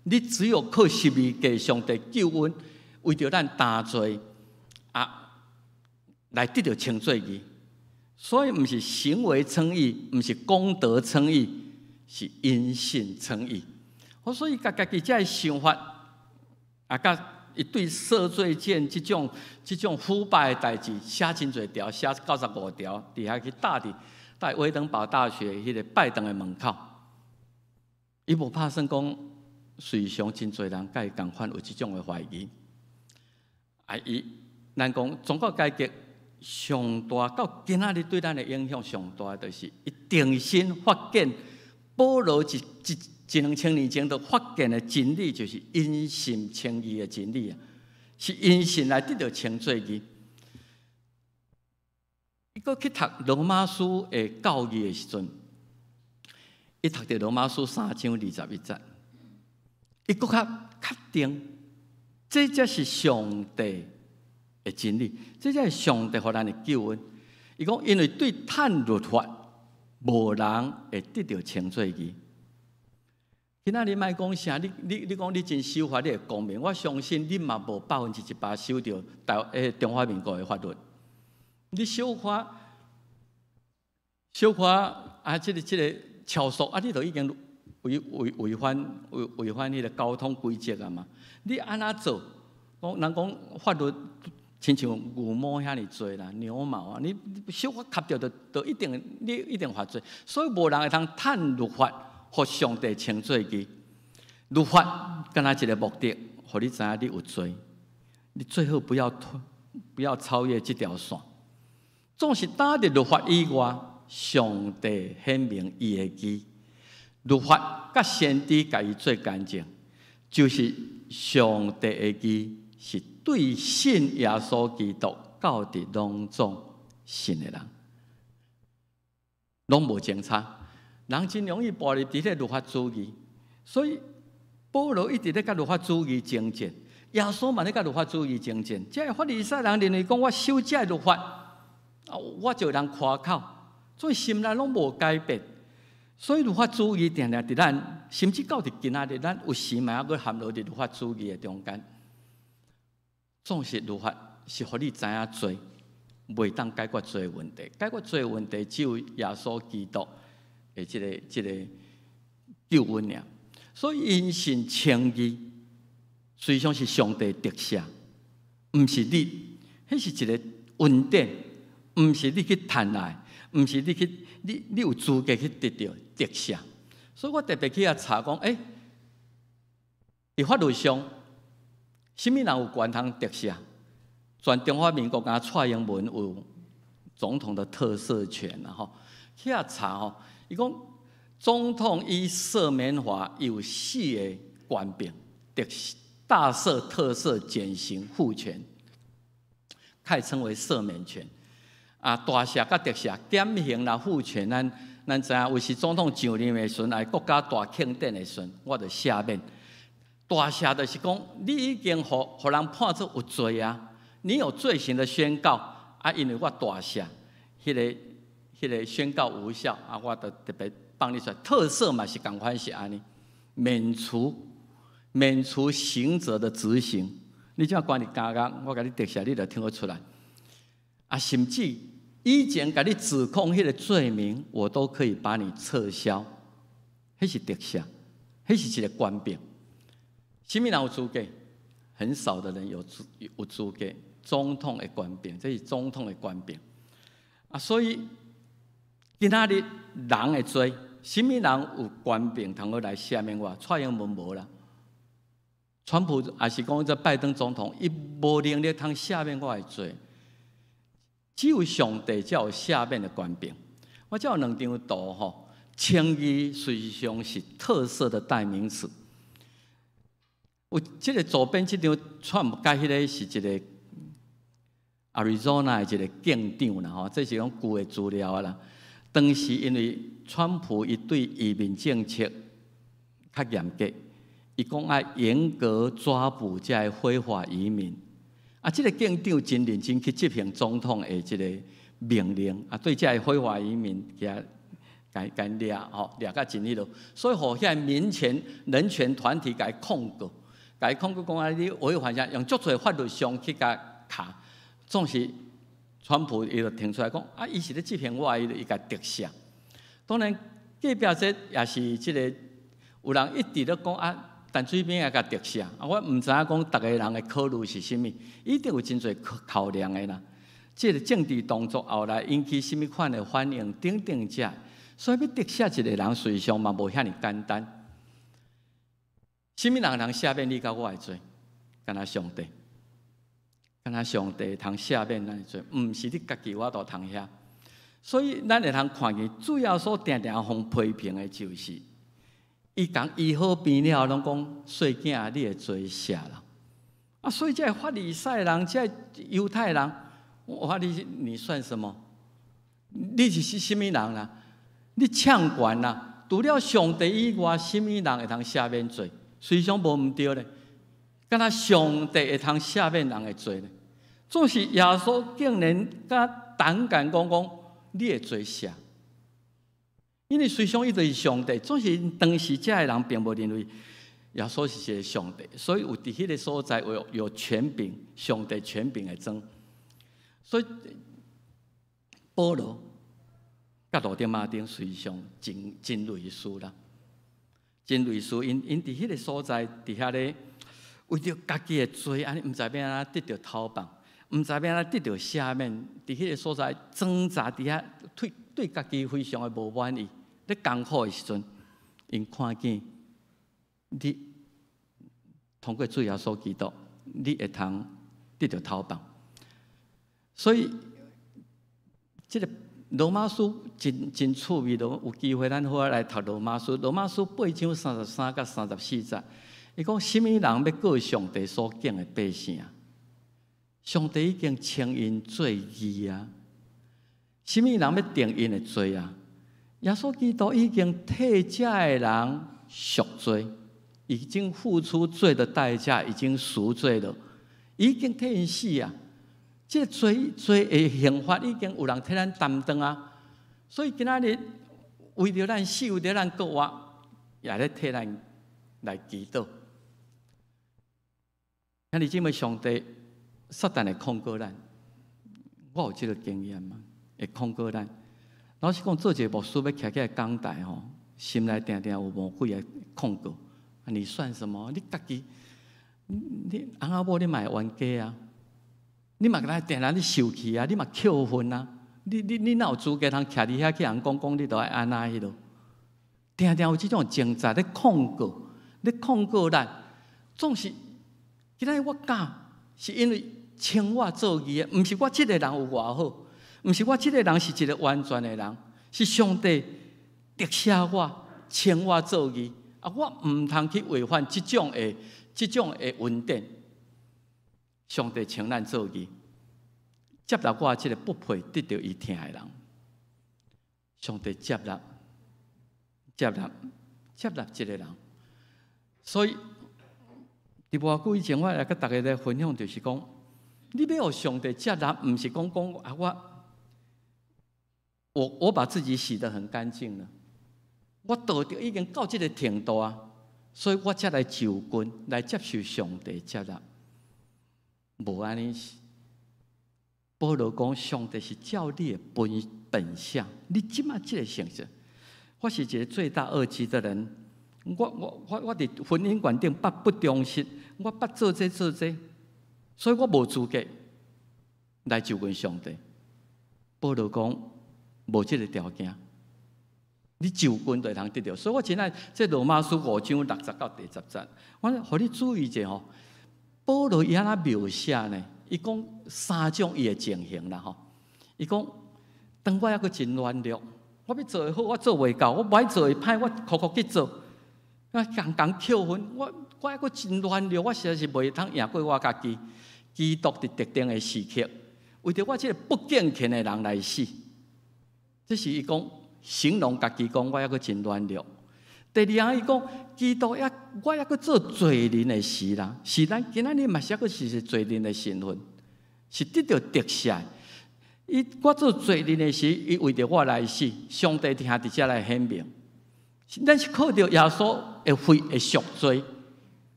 你只有靠十字架上帝救恩，为着咱担罪来得到称罪义。所以，毋是行为称义，毋是功德称义，是因信称义。所以，家己这想法甲伊对赦罪券这种腐败的代志写真侪条，写95条，伫遐去搭威登堡大学迄个拜登的门口。伊无拍算讲，随上真侪人甲伊共款有即种的怀疑。咱讲中国改革上大到今仔日对咱的影响上大，就是伊重新发现保罗2000年前就发现的真理，就是因信称义的真理啊，是因信来得到称做义。伊搁去读罗马书的教义的时阵，伊读着罗马书3章21节，伊搁较确定，这才是上帝的真理，这才是上帝予咱的救恩。伊讲，因为对趁律法，无人会得到称做义。今仔日莫讲啥，你讲你真守法，你会公平。我相信你嘛无100%守着中华民国的法律。你守法啊，这个超速啊，你就已经违反迄个交通规则啊嘛。你安怎做？人讲法律亲像牛毛遐尼多啦，牛毛啊，你守法卡着就一定犯罪。所以无人会通趁律法，互上帝称做义。律法敢若一个目的，互你知影你有罪，你最好不要超越这条线。总是打伫律法以外，上帝显明伊的义。律法甲先知甲伊做干净，就是上帝的义，是对信耶稣基督到底拢总信的人，拢无争差。人真容易步入伫咧律法主义，所以保罗一直咧甲律法主义争战，耶稣嘛咧甲律法主义争战。这法利赛人认为讲我守这律法，我就人夸口，所以心内拢无改变。所以律法主义定定伫咱，甚至到伫今仔日，咱有时嘛还佫陷入伫律法主义的中间。总是律法是互你知影罪，袂当解决罪问题。解决罪问题只有耶稣基督的这个救恩尔。所以因信称义，实际上是上帝特赦，毋是你，迄是一个恩典，毋是你去贪爱，毋是你有资格去得到特赦。所以我特别去查讲，伫法律上，什么人有权通特赦？全中华民国敢蔡英文有总统的特赦权啊！吼，去查吼，伊讲总统依赦免法有4个权柄：大赦、特赦、减刑、复权，可以称为赦免权。大赦甲特赦、减刑啦、复权，咱知影，有时总统上任的时阵，国家大庆典的时阵，我就赦免。大赦就是讲，你已经互人判做有罪啊。你有罪行的宣告啊，因为我大赦，迄个宣告无效啊，我就特别放你出来。特赦嘛是同款是安尼，免除刑责的执行。你只要管你加工，我甲你特赦，你就听得出来啊。甚至以前甲你指控迄个罪名，我都可以把你撤销。迄是特赦，迄是一个权柄。什么人有资格？很少的人有资格。总统的权柄，这是总统的权柄啊！所以今仔日人的罪，什么人有权柄通好来赦免我？蔡英文无啦，川普也是讲这拜登总统，伊无能力通赦免我的罪，只有上帝才有赦免的权柄。我才有2张图吼，称义实际上是特赦的代名词。有这个左边这张川普甲迄个是一个。Arizona 的一个警长啦，吼，这是讲旧的资料啦。当时因为川普伊对移民政策较严格，伊讲要严格抓捕这些非法移民。啊，这个警长真认真去执行总统的这个命令，啊，对这些非法移民甲抓，吼，抓甲真迄落。所以，互遐民权人权团体甲控告，讲啊，你违反啥，用足侪法律上去甲卡。总是川普伊就提出来讲啊，伊是咧执行我，伊甲特赦。当然，隔壁这也是这个有人一直咧讲啊，但水边也甲特赦啊。我唔知影讲逐个人的考虑是啥物，一定有真侪考量的啦。这个政治动作后来引起什么款的反应，等等者，所以要特赦一个人，实际上嘛无遐尼简单。什么人通赦免你甲我的罪？敢若上帝，敢若上帝通赦免咱的罪，毋是你家己我都通遐。所以咱会通看见，主要所定定互批评的就是，伊讲医好病了，拢讲细囝你的罪赦了。啊，所以这法利赛人，这犹太人，我你算什么？你是什么人啦？你抢权啦！除了上帝以外，什么人会通赦免罪？虽想无毋对咧，敢若上帝会通赦免人的罪咧？总是耶稣竟然甲胆敢讲你的罪赦，因为虽想伊就是上帝，总是当时这人并无认为耶稣是一个上帝，所以有伫迄个所在有权柄，上帝权柄的装。所以保罗甲罗丁马丁随上真类似啦，真类似。因伫迄个所在，伫遐咧为着家己的罪，安尼毋知要安怎得到讨放，毋知要安怎得到赦免。伫迄个所在挣扎伫遐，对家己非常的无满意。咧艰苦的时阵，因看见你通过主耶稣基督，你会通得到讨放。所以，这个罗马书真趣味咯。有机会咱好来读罗马书。罗马书8章33到34节，伊讲什么人要过上帝所敬的百姓啊？上帝已经称因做义啊。什么人要定因的罪啊？耶稣基督已经替这的人赎罪，已经付出罪的代价，已经赎罪了，已经替因死啊！这罪的刑罚已经有人替咱担当啊！所以今仔日为着咱死，为着咱国活，也咧替咱来祈祷。那你姊妹，上帝撒旦会控告咱，我有这个经验嘛？会控告咱。老实讲，做一个牧师要徛起来讲台吼，心内定定有魔鬼来控告。你算什么？你家己，你翁仔某你嘛会冤家啊？你嘛来定定你受气啊？你嘛扣分啊？你哪有资格通徛伫遐去人讲你都爱安那迄落？定定有这种挣扎咧控告咱，总是今仔我敢是因为称我做义的，毋是我这个人有偌好，毋是我这个人是一个完全的人，是上帝特赦我，称我做义啊！我毋通去违反这种的恩典。上帝称咱做义，接纳我这个不配得到伊疼的人。上帝接纳这个人，所以伫偌久以前，我来甲大家来分享，就是讲，你要有上帝接纳，毋是讲啊我把自己洗得很干净了，我道德已经到这个程度啊，所以我才来就近来接受上帝接纳。无安尼是，保罗讲上帝是照你的本相，你即马这个形象，我是一个罪大恶极的人，我伫婚姻观顶不忠实，我不做这，所以我无资格来就近上帝。保罗讲无这个条件，你就近就通得到。所以我今仔这罗马书5章60到第10节，我互你注意者吼。保罗伊安那描写呢？伊讲3种伊的情形啦吼。伊讲，当我还阁真软弱，我要做好，我做袂到；我歹做会歹，我苦去做。啊，共扣分，我还阁真软弱，我实在是袂通赢过我家己。基督伫特定的时刻，为着我这个不敬虔的人来死。这是伊讲形容家己讲，我还阁真软弱。第二项，伊讲基督我还阁做罪人的事啦，是咱今仔日嘛是还阁是罪人的身份，是得到特赦。我做罪人的事，伊为着我来死，上帝听伫遮来显明。咱是靠着耶稣的赎罪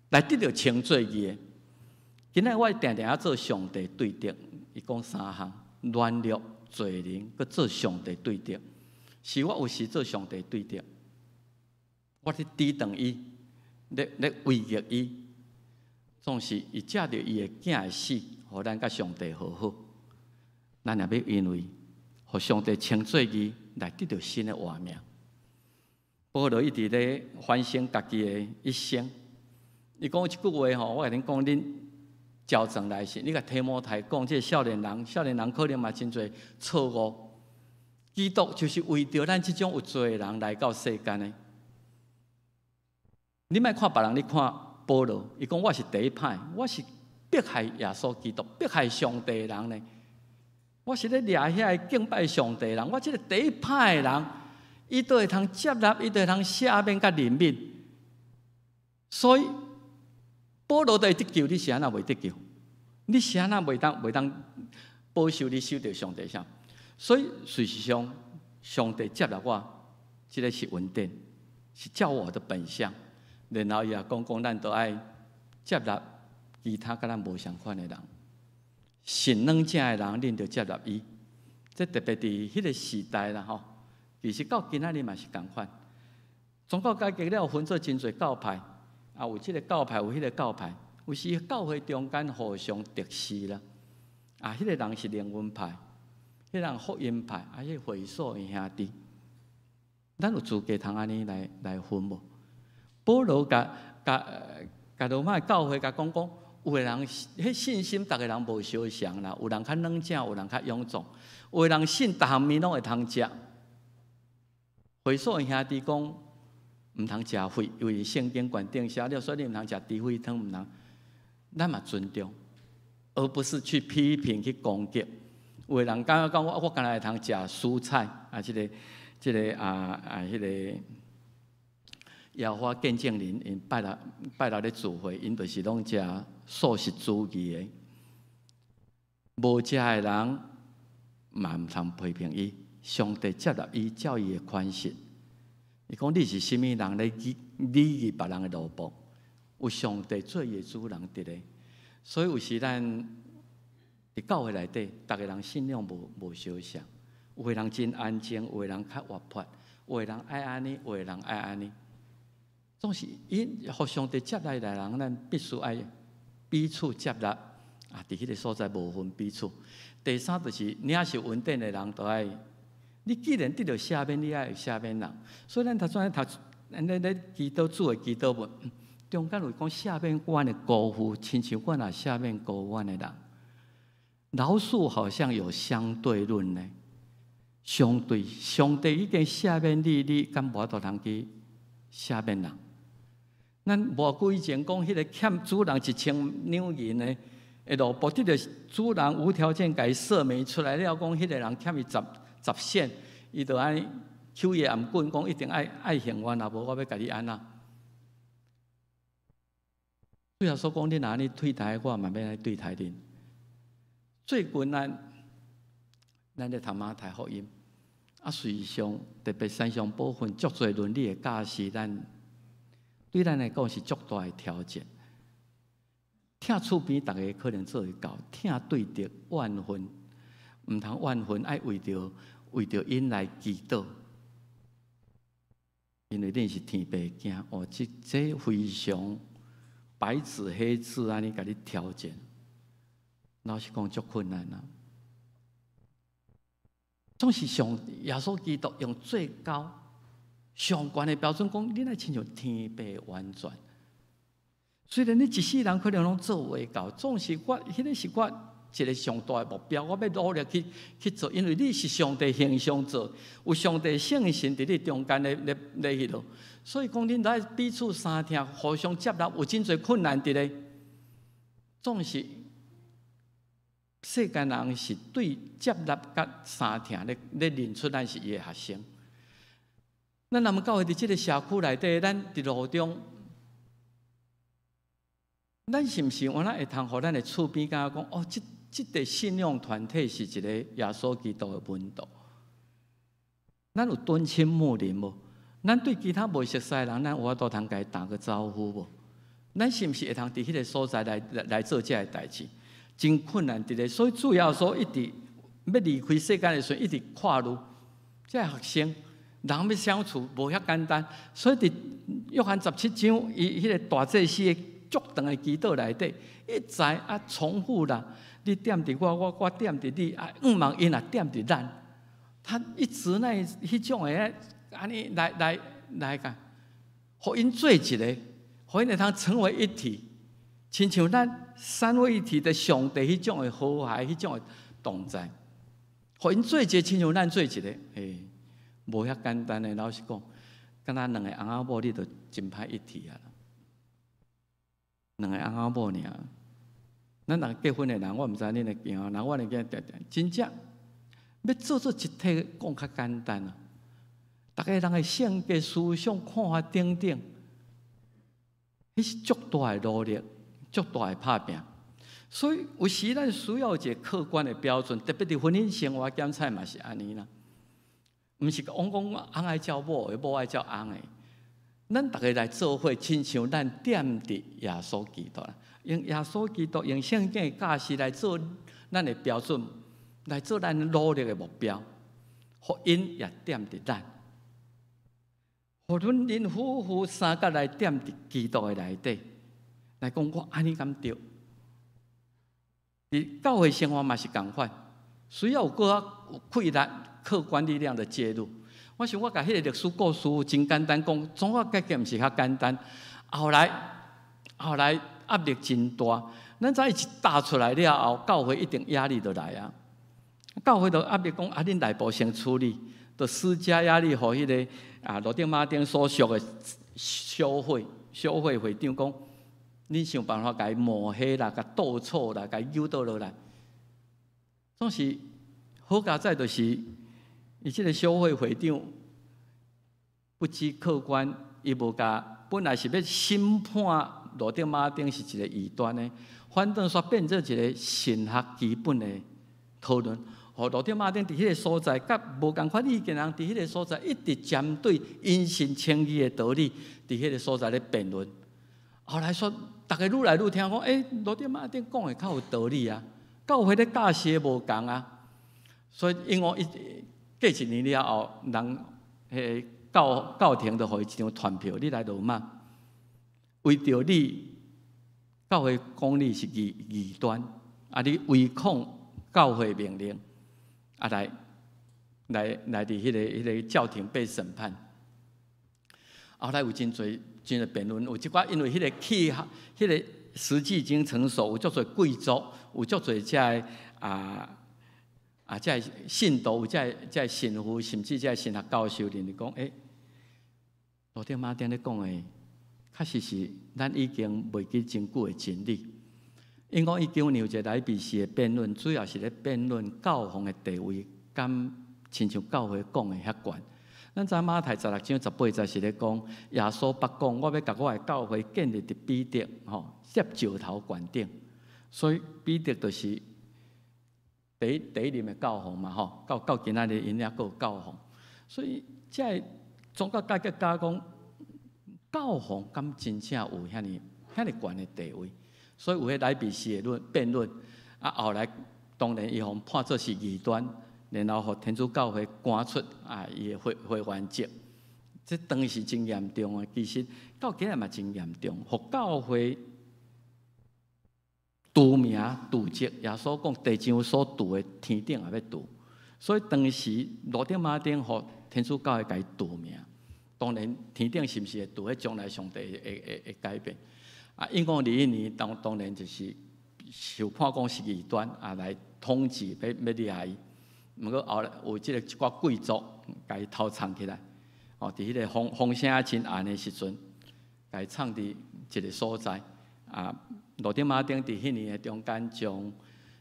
来得到称罪义的。今仔我定定做上帝对敌，伊讲3项：软弱、罪人，佮做上帝对敌。是我有时做上帝对敌。我咧抵挡伊，咧威胁伊，总是伊借着伊的囝的死，互咱甲上帝和好。咱也要因为互上帝称做义，来得到新的活命。保罗一直咧反省家己的一生，伊讲一句话吼，我甲恁讲，恁矫正来是，你甲提摩太讲，这少年人可能嘛真侪错误。基督就是为着咱即种有罪的人来到世间的。你莫看别人，你看保罗，伊讲我是第一派，我是迫害耶稣基督、迫害上帝的人呢。我是咧掠遐敬拜上帝的人，我即个第一派的人，伊都会通接纳，伊都会通赦免甲怜悯。所以保罗会得救，你是安那袂得救？你是安那袂当保守你守着上帝啥？所以事实上，上帝接纳我，这个是稳定，是照我的本相。然后伊也讲，咱都爱接纳其他甲咱无相款的人。信软正的人，恁就接纳伊。这特别伫迄个时代啦吼，其实到今仔日嘛是共款。宗教改革了，分做真侪教派，有这个教派，有迄个教派，有时教会中间互相敌视啦。迄个人是灵恩派。迄人福音派，迄会所的兄弟，咱有资格通安尼来分无？保罗甲罗马教会甲讲，有个人迄信心，逐个人无相像啦。有人较软正，有人较勇壮。有个人信，逐项物拢会通食。会所的兄弟讲，毋通食血，因为圣经决定写了，所以你毋通食猪血汤，毋通。咱嘛尊重，而不是去批评、去攻击。有个人讲我敢若会通食蔬菜迄个耶和华见证人，因拜六咧聚会，因就是拢食素食主义的。无食的人嘛毋通批评伊，上帝接纳伊，照伊的款式。伊讲你是甚物人咧理别人的路步？有上帝做伊的主人伫咧，所以有时咱。伫教会内底，逐个人信仰无相像，有个人真安静，有个人较活泼，有个人爱安尼，有个人爱安尼。总是因互上帝接纳的人，咱必须爱彼此接纳伫迄个所在无分彼此。第三就是，你也是稳定的人，都爱你既然得到赦免，你爱赦免人。所以咱头先咧祈祷主的祈祷文，中间有讲赦免阮的辜负，亲像阮也赦免辜负阮的人。饶恕好像有相对论呢，上帝已经赦免你敢无法通去赦免人？咱无久以前讲，迄个欠主人1000两银的，路步得着主人无条件甲伊赦免出来了，讲迄个人欠伊10仙，伊就安抽伊颔棍，讲一定爱还我，若无我要甲你安那。最后所讲，你若安尼对待我，嘛要来对待恁。最近咱咧读马太福音，事实上特别三项部分足侪伦理的教示，对咱来讲是足大的挑战。听厝边大家可能做会到，听对着怨恨，毋通怨恨，爱为着因来祈祷，因为恁是天父的囝，这非常白纸黑字安尼甲你挑战。老实讲，足困难啦。总是上耶稣基督用最高、上悬的标准讲，你来亲像天父完全。虽然你一世人可能拢做袂到，总是迄个是我一个上大的目标，我要努力去做，因为你是上帝形象做，有上帝圣神伫你中间咧迄落，所以讲恁来彼此相听，互相接纳，有真侪困难伫咧，总是。世间人是对接纳甲相听咧认出咱是伊的学生。咱若要到伫即个社区内底，咱伫路中，咱是毋是有哪会通互咱的厝边甲讲哦，即个信仰团体是一个耶稣基督的门徒。咱有敦亲睦邻无？咱对其他无熟悉的人，咱有法度通甲伊打个招呼无？咱是毋是会通伫迄个所在来做这个代志？真困难伫咧，所以主要说一直要离开世间的时候，一直跨入。这学生人要相处无遐简单，所以伫约翰17章，伊迄个大祭司的足长的祈祷内底，一再重复啦。你点伫我点伫你，毋茫因也点伫咱。他一直迄种的安尼来个，互因做一个，互因会通成为一体，亲像咱三位一体的上帝迄种的和谐，迄种的同在，互因做一个，亲像咱做一个，无遐简单的。老实讲，敢若两个翁仔某，你就真歹一体啊！两个翁仔某尔，咱人结婚的人，我毋知恁会惊，人我会惊，真正要做一体，讲较简单啊！逐个人的性格、思想、看法等等，迄是足大的努力，足大的拍拼。所以有时咱需要一个客观的标准，特别伫婚姻生活检查嘛是安尼啦。毋是讲翁爱照某的，某爱照翁的。咱逐个来做伙，亲像咱点伫耶稣基督啦，用耶稣基督用圣经的教示来做咱的标准，来做咱努力的目标，互因也点伫咱。互阮因夫妇三个来点伫基督的内底，来讲我安尼敢对。伫教会生活嘛是共款，需要有困难、客观力量的介入。我想我甲迄个历史故事真简单讲，总我解决毋是较简单。后来压力真大，咱知一打出来了后，教会一定压力就来啊。教会就压力讲恁内部先处理，就施加压力，互迄个罗丁马丁所属的小会会长讲，恁想办法甲伊抹黑啦，甲斗错啦，甲伊诱导落来。总是好佳在就是伊即个小会会长不知客观，伊无甲本来是要审判罗丁马丁是一个异端的，反正煞变做一个神学基本的讨论。互罗丁马丁伫迄个所在，甲无共款意见人伫迄个所在，一直针对因信称义的道理，伫迄个所在咧辩论。后来说，大家愈来愈听讲，罗丁马丁讲的较有道理啊，教会咧教示无共啊。所以因为过一年了后，人教廷就互伊一张传票，你来罗马，为着你教会讲你是异端，你违抗教会命令。来伫迄个教廷被审判，后来有真侪辩论，有一寡因为迄个气候，迄个时机已经成熟，有足侪贵族，有足侪遮遮信徒，有遮神父，甚至遮神学教授，认为讲，罗丁马丁咧讲的，确实是咱已经未记真久的真理。因讲伊叫牛一来比是的辩论，主要是咧辩论教皇的地位，敢亲像教会讲的遐悬。咱知马太16章18节是咧讲，耶稣捌讲，我要甲我的教会建立伫彼得摄石头悬顶，所以彼得就是第一任的教皇嘛到今仔日因也阁有教皇，所以即个宗教改革家讲，教皇敢真正有遐尼悬的地位？所以有迄来比西的辩论，后来当然伊互判作是异端，然后互天主教会赶出伊的会员籍，这当时真严重啊！其实到今日嘛真严重，互教会除名除籍，耶稣讲地上所除的天顶也要除，所以当时罗丁马丁互天主教会甲伊除名，当然天顶是毋是会除？迄将来上帝会改变。因讲第一年当然就是受判讲是异端来统治，要厉害伊。毋过后来有即个一寡贵族，甲伊偷藏起来，伫迄个风声真暗的时阵，甲伊藏伫一个所在。罗丁马丁伫迄年的中间，将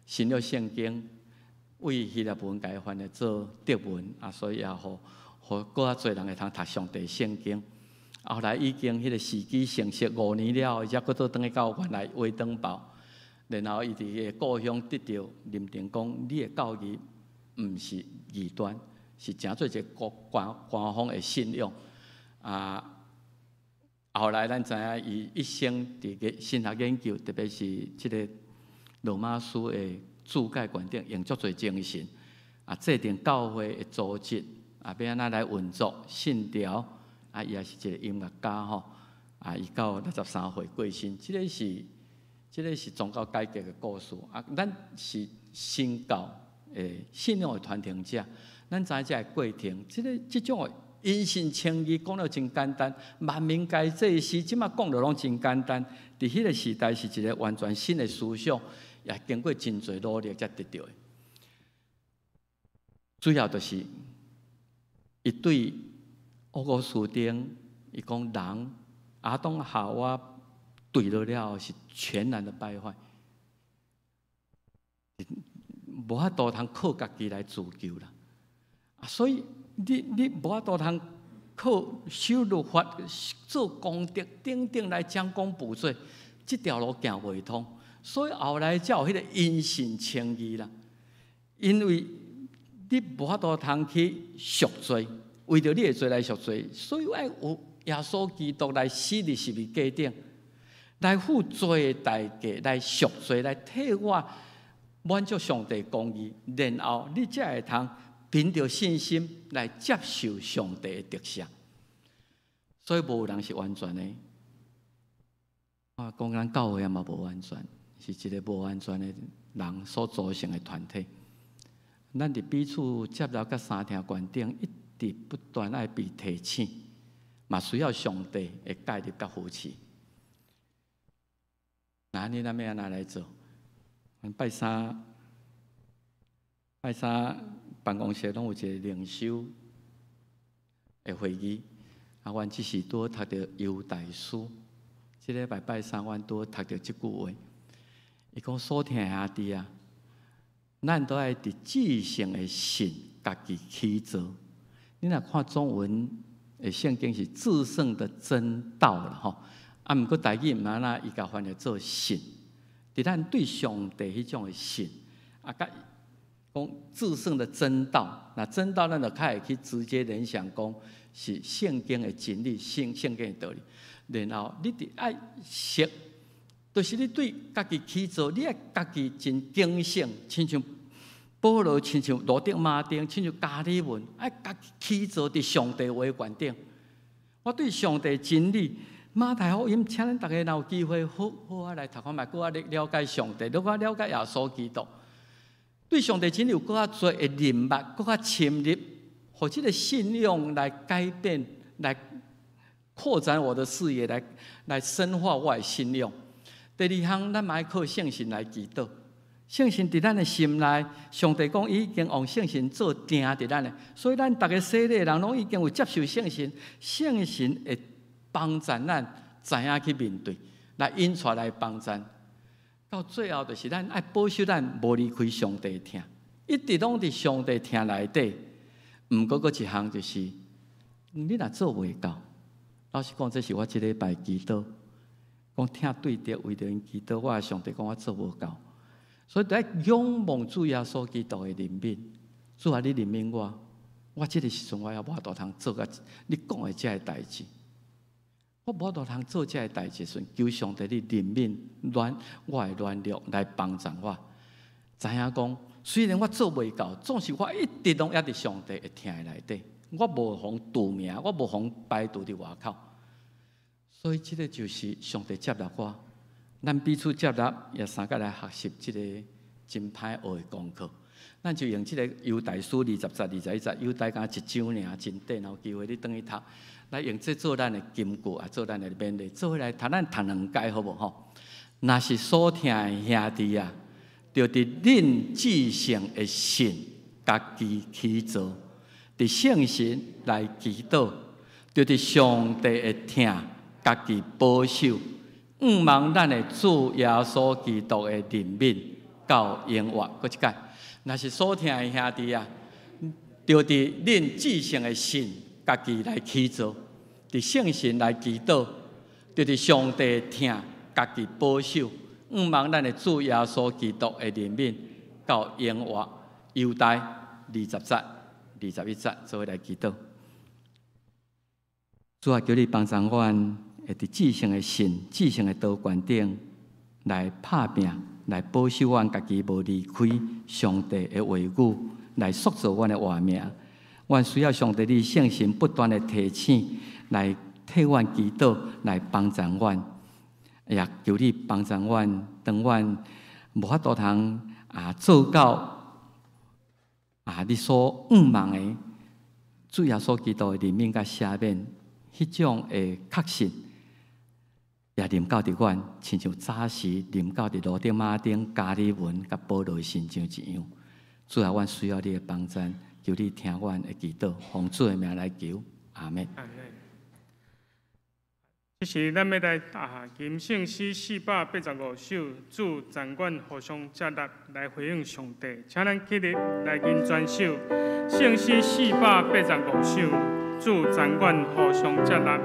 新约圣经为希腊文甲伊翻译做德文，所以也互更较侪人会通读上帝圣经。后来已经迄个时机成熟5年了后，伊才搁倒转去到原来威登堡，然后伊伫迄个故乡得到认定讲，你的教义毋是异端，是真做一个官方的信仰。后来咱知影，伊一生伫个神学研究，特别是即个罗马书的注解观点，用足侪精神制定教会的组织要安怎来运作信条。伊也是一个音乐家伊到63岁过身，即个是宗教改革的故事。咱是新教信仰的传承者，咱知影这个过程，即种的因信称义讲了真简单，万民皆祭司，即马讲了拢真简单。伫迄个时代是一个完全新的思想，也经过真侪努力才得到的。主要就是伊对乌古斯丁，伊讲人亚当夏娃对了是全然的败坏，无法度通靠家己来自救啦。所以你无法度通靠守律法、做功德等等来将功补罪，这条路行袂通。所以后来才有迄个因信称义啦。因为你无法度通去赎罪，为着你的罪来赎罪，所以爱有耶稣基督来死伫十字架顶，来付罪的代价，来赎罪，来替我满足上帝公义，然后你才会通凭着信心来接受上帝的特赦。所以无人是完全的。讲咱教会也嘛无完全，是一个无完全的人所组成的团体。咱伫彼此接纳甲三听观点，一直不断爱被提醒，嘛需要上帝的介入甲扶持。那你咱要安怎来做？拜三办公室拢有一个灵修的会议，阮只是拄读到犹大书，即个拜三，阮拄读到即句话，伊讲所听兄弟啊，咱都爱伫至圣的信家己起做。你若看中文的圣经是至圣的真道啦吼，毋过台语毋安那，伊甲翻译做信。伫咱对上帝迄种的信，甲讲至圣的真道，那真道咱就较会去直接联想讲是圣经的真理、圣经的道理。然后你得爱识，就是你对家己起做，你爱家己真警醒，亲像保罗，亲像罗德马丁，亲像加利文，爱家己起做伫上帝话观点。我对上帝真理。马太福音，请咱大家若有机会，好来读看卖，搁较了解上帝，搁较了解耶稣基督。对上帝真有搁较多的认识，搁较深入，互即个信仰来改变，来扩展我的视野，来深化我的信仰。第二项，咱嘛爱靠圣神来祈祷。圣神伫咱的心内，上帝讲已经用圣神做定伫咱的，所以咱大家洗礼的人拢已经有接受圣神，圣神会帮助咱知影去面对，来引出来帮助。到最后就是咱爱保守咱无离开上帝听，一直拢伫上帝听内底。毋过一项就是，你若做袂到，老实讲，这是我一礼拜祈祷，讲听对着为着因祈祷，我的上帝讲我做无到，所以得仰望主耶稣基督的怜悯，主啊，你怜悯我这个时阵我也无法度通做甲你讲的这个代志。我无度通做这个代志时，求上帝你怜悯我的软弱来帮助我。知影讲，虽然我做袂到，总是我一直拢也伫上帝的听的内底。我无互妒名，我无互摆伫伫外口。所以，这个就是上帝接纳我。咱彼此接纳，也三个来学习这个真歹学的功课。咱就用这个犹大书20章21节，犹大讲一章尔，真短，有机会你转去读。来用这做咱的金句，啊，做咱的勉励，做伙来读咱读两解好无吼？若是所听的兄弟啊，就伫恁至圣的信家己起做，伫圣神来祈祷，就伫上帝的听家己保守，望咱的主耶稣基督的怜悯到永远。搁一解，若是所听的兄弟啊，就伫恁至圣的信家己来起做，伫圣神来祈祷，就伫上帝听家己保守，望咱的主耶稣基督的怜悯到永远。犹大20节、21节，做伙来祈祷。主啊，求你帮助阮，会伫至圣的信、至圣的道观顶来拍拼，来保守阮家己无离开上帝的话语，来塑造阮的活命。阮需要上帝的圣神不断的提醒，来替阮祈祷，来帮助阮。也求你帮助阮，当阮无法度通做到你所望的，主耶稣基督的怜悯甲赦免，迄种的确信，也临到伫阮，亲像早时临到伫罗德马丁、加利文甲保罗的身上一样。主啊，阮需要你的帮助，求你听阮的祈祷，奉主的名来求，阿门。这是咱要来吟圣诗485首，主掌管互相接纳来回应上帝。请咱起立来吟全首圣诗485首，主掌管互相接纳。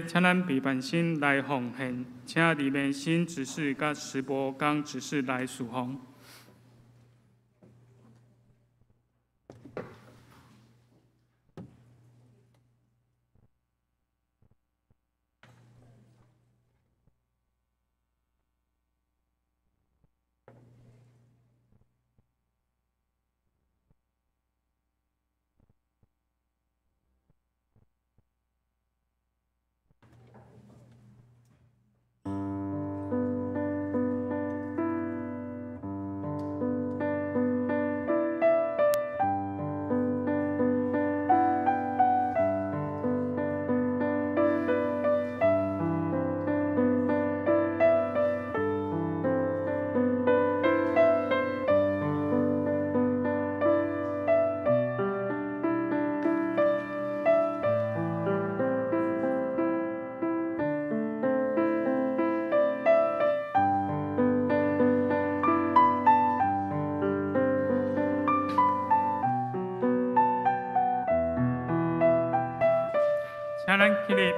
请咱备办心来奉献，请里面新执事甲石伯刚执事来属奉。请咱起立。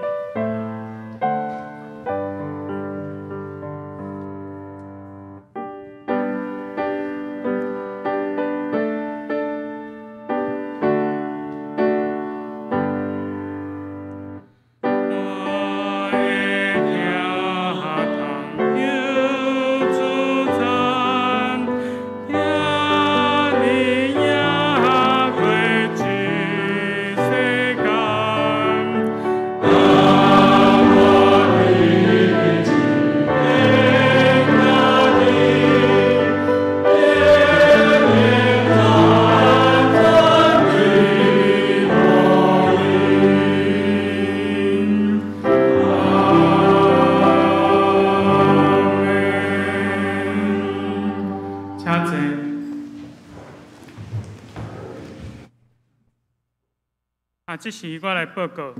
这是我来报告。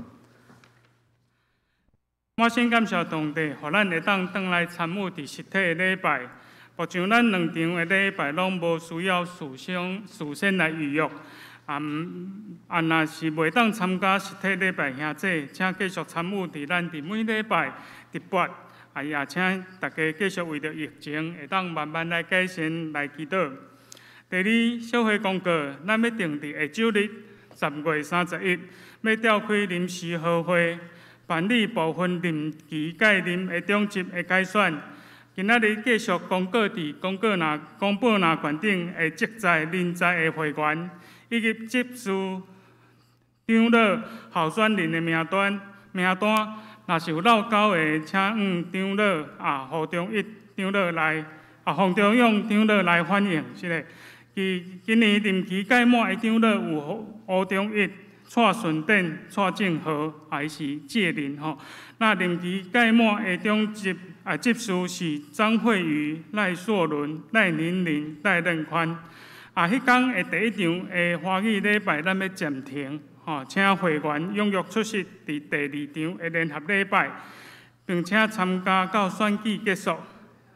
我先感谢上帝，互咱会当转来参与伫实体的礼拜。目像咱两场的礼拜，拢无需要事先来预约。若是袂当参加实体礼拜兄弟，请继续参与伫咱伫每礼拜直播。也请大家继续为着疫情，会当慢慢来改善来祈祷。第二，小会公告，咱要定伫下周日10月31，要召开临时好会。办理部分任期概念的总集的改选，今仔日继续公告伫公布栏县顶的职在人才的会员，以及接受长老候选人的名单。若是有漏交的，请长老胡中一长老来，黄中勇长老来反映。是嘞，今年任期届满的长老有胡中一。蔡顺典、蔡正和还是介仁吼。那任期届满的中级执事是张惠瑜、赖硕伦、赖宁玲、赖任宽。迄天的第一场的华语礼拜，咱要暂停请会员踊跃出席伫第二场的联合礼拜，并且参加到选举结束。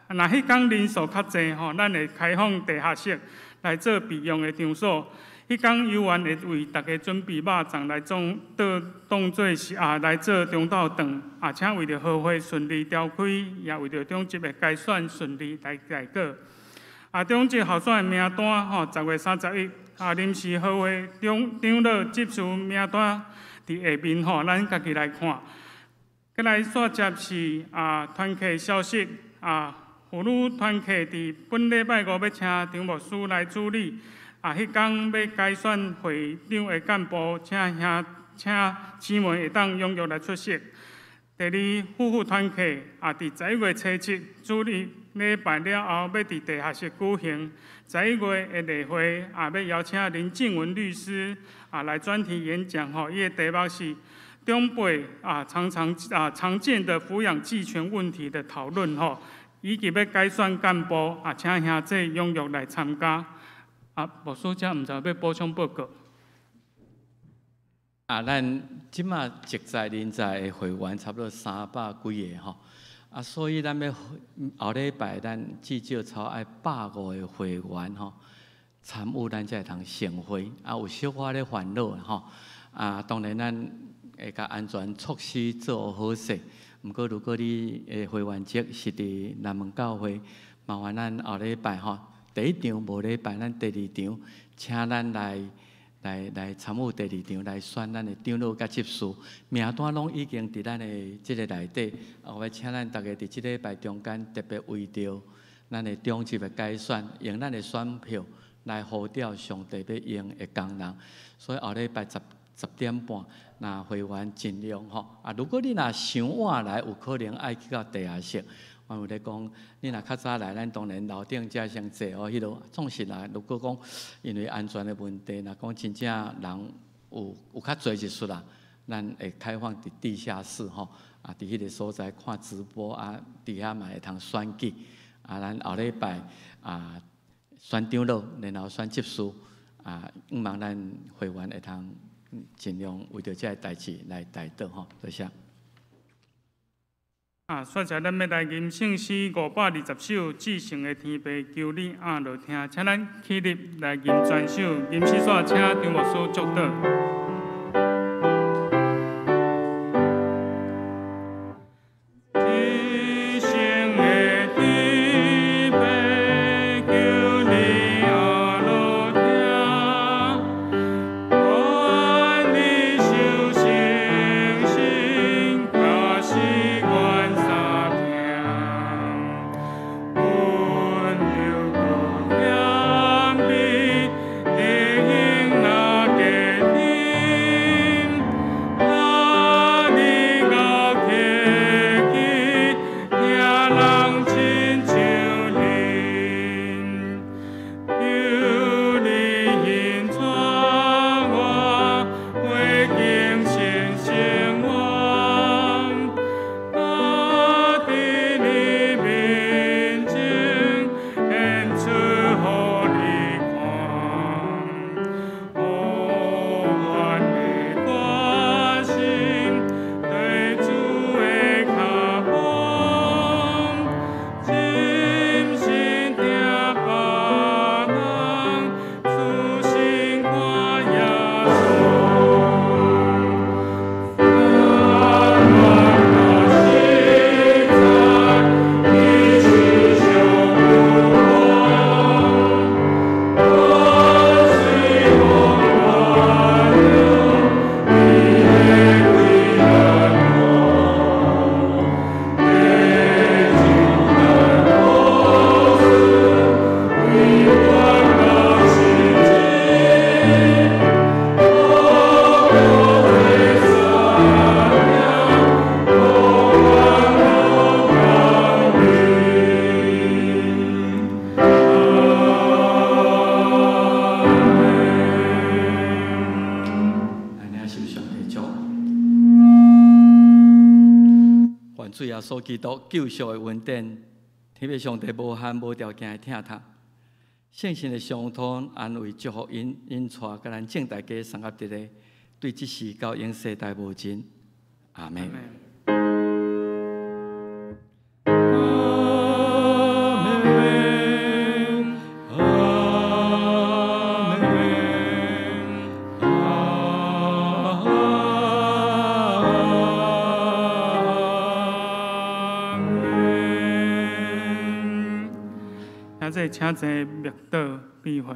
若迄天人数较侪咱会开放地下室来做备用的场所。迄天游园会为大家准备肉粽来当做来做中昼顿，请为着好会顺利召开，也为着中集的改选顺利来过。中集候选的名单10月31临时好会长老执事名单伫下面咱家己来看。再来续接是团契消息妇女团契伫本礼拜五要请张牧师来处理。迄天要改选会长的干部，请姊妹会当踊跃来出席。第二，夫妇团契伫11月初7主日礼拜了后，要伫地下室举行。11月的例会要邀请林静文律师来专题演讲伊的题目是中辈常见的抚养继权问题的讨论以及要改选干部请兄弟踊跃来参加。牧师遮毋知要补充报告。咱即马职在人才的会员差不多300几个所以咱要后礼拜咱至少超爱150个会员参与咱才会通盛会有小可咧烦恼当然咱会甲安全措施做好势。毋过如果你的会员籍是伫南门教会，麻烦咱后礼拜第一场无礼拜，咱第二场，请咱来参与第二场来选咱的长老甲执事，名单拢已经伫咱的即个内底。我要请咱大家伫即礼拜中间特别为着咱的中级的改选，用咱的选票来呼召上帝要用的工人。所以后礼拜10点半，那会员尽量如果你若伤晚来，有可能爱去到地下室。我有咧讲，你若较早来，咱当然楼顶才先坐迄落总是啦。如果讲因为安全的问题，若讲真正人有较侪日数啦，咱会开放伫地下室伫迄个所在看直播伫遐嘛会通选举咱后礼拜选长老，然后选执事希望咱会员会通尽量为着这个代志来带导多谢。说起咱要来吟圣诗520首，至圣的天父求你落听，请咱起立来吟全首，吟诗煞请张牧师祝祷。Hãy subscribe cho kênh Ghiền Mì Gõ để không bỏ lỡ 主耶稣基督救赎的恩典，天父上帝无限无条件的疼他，圣神的相通安慰祝福因带，甲咱正大家三合一个，对即时到永世代无尽。阿门。请坐，灭道闭会。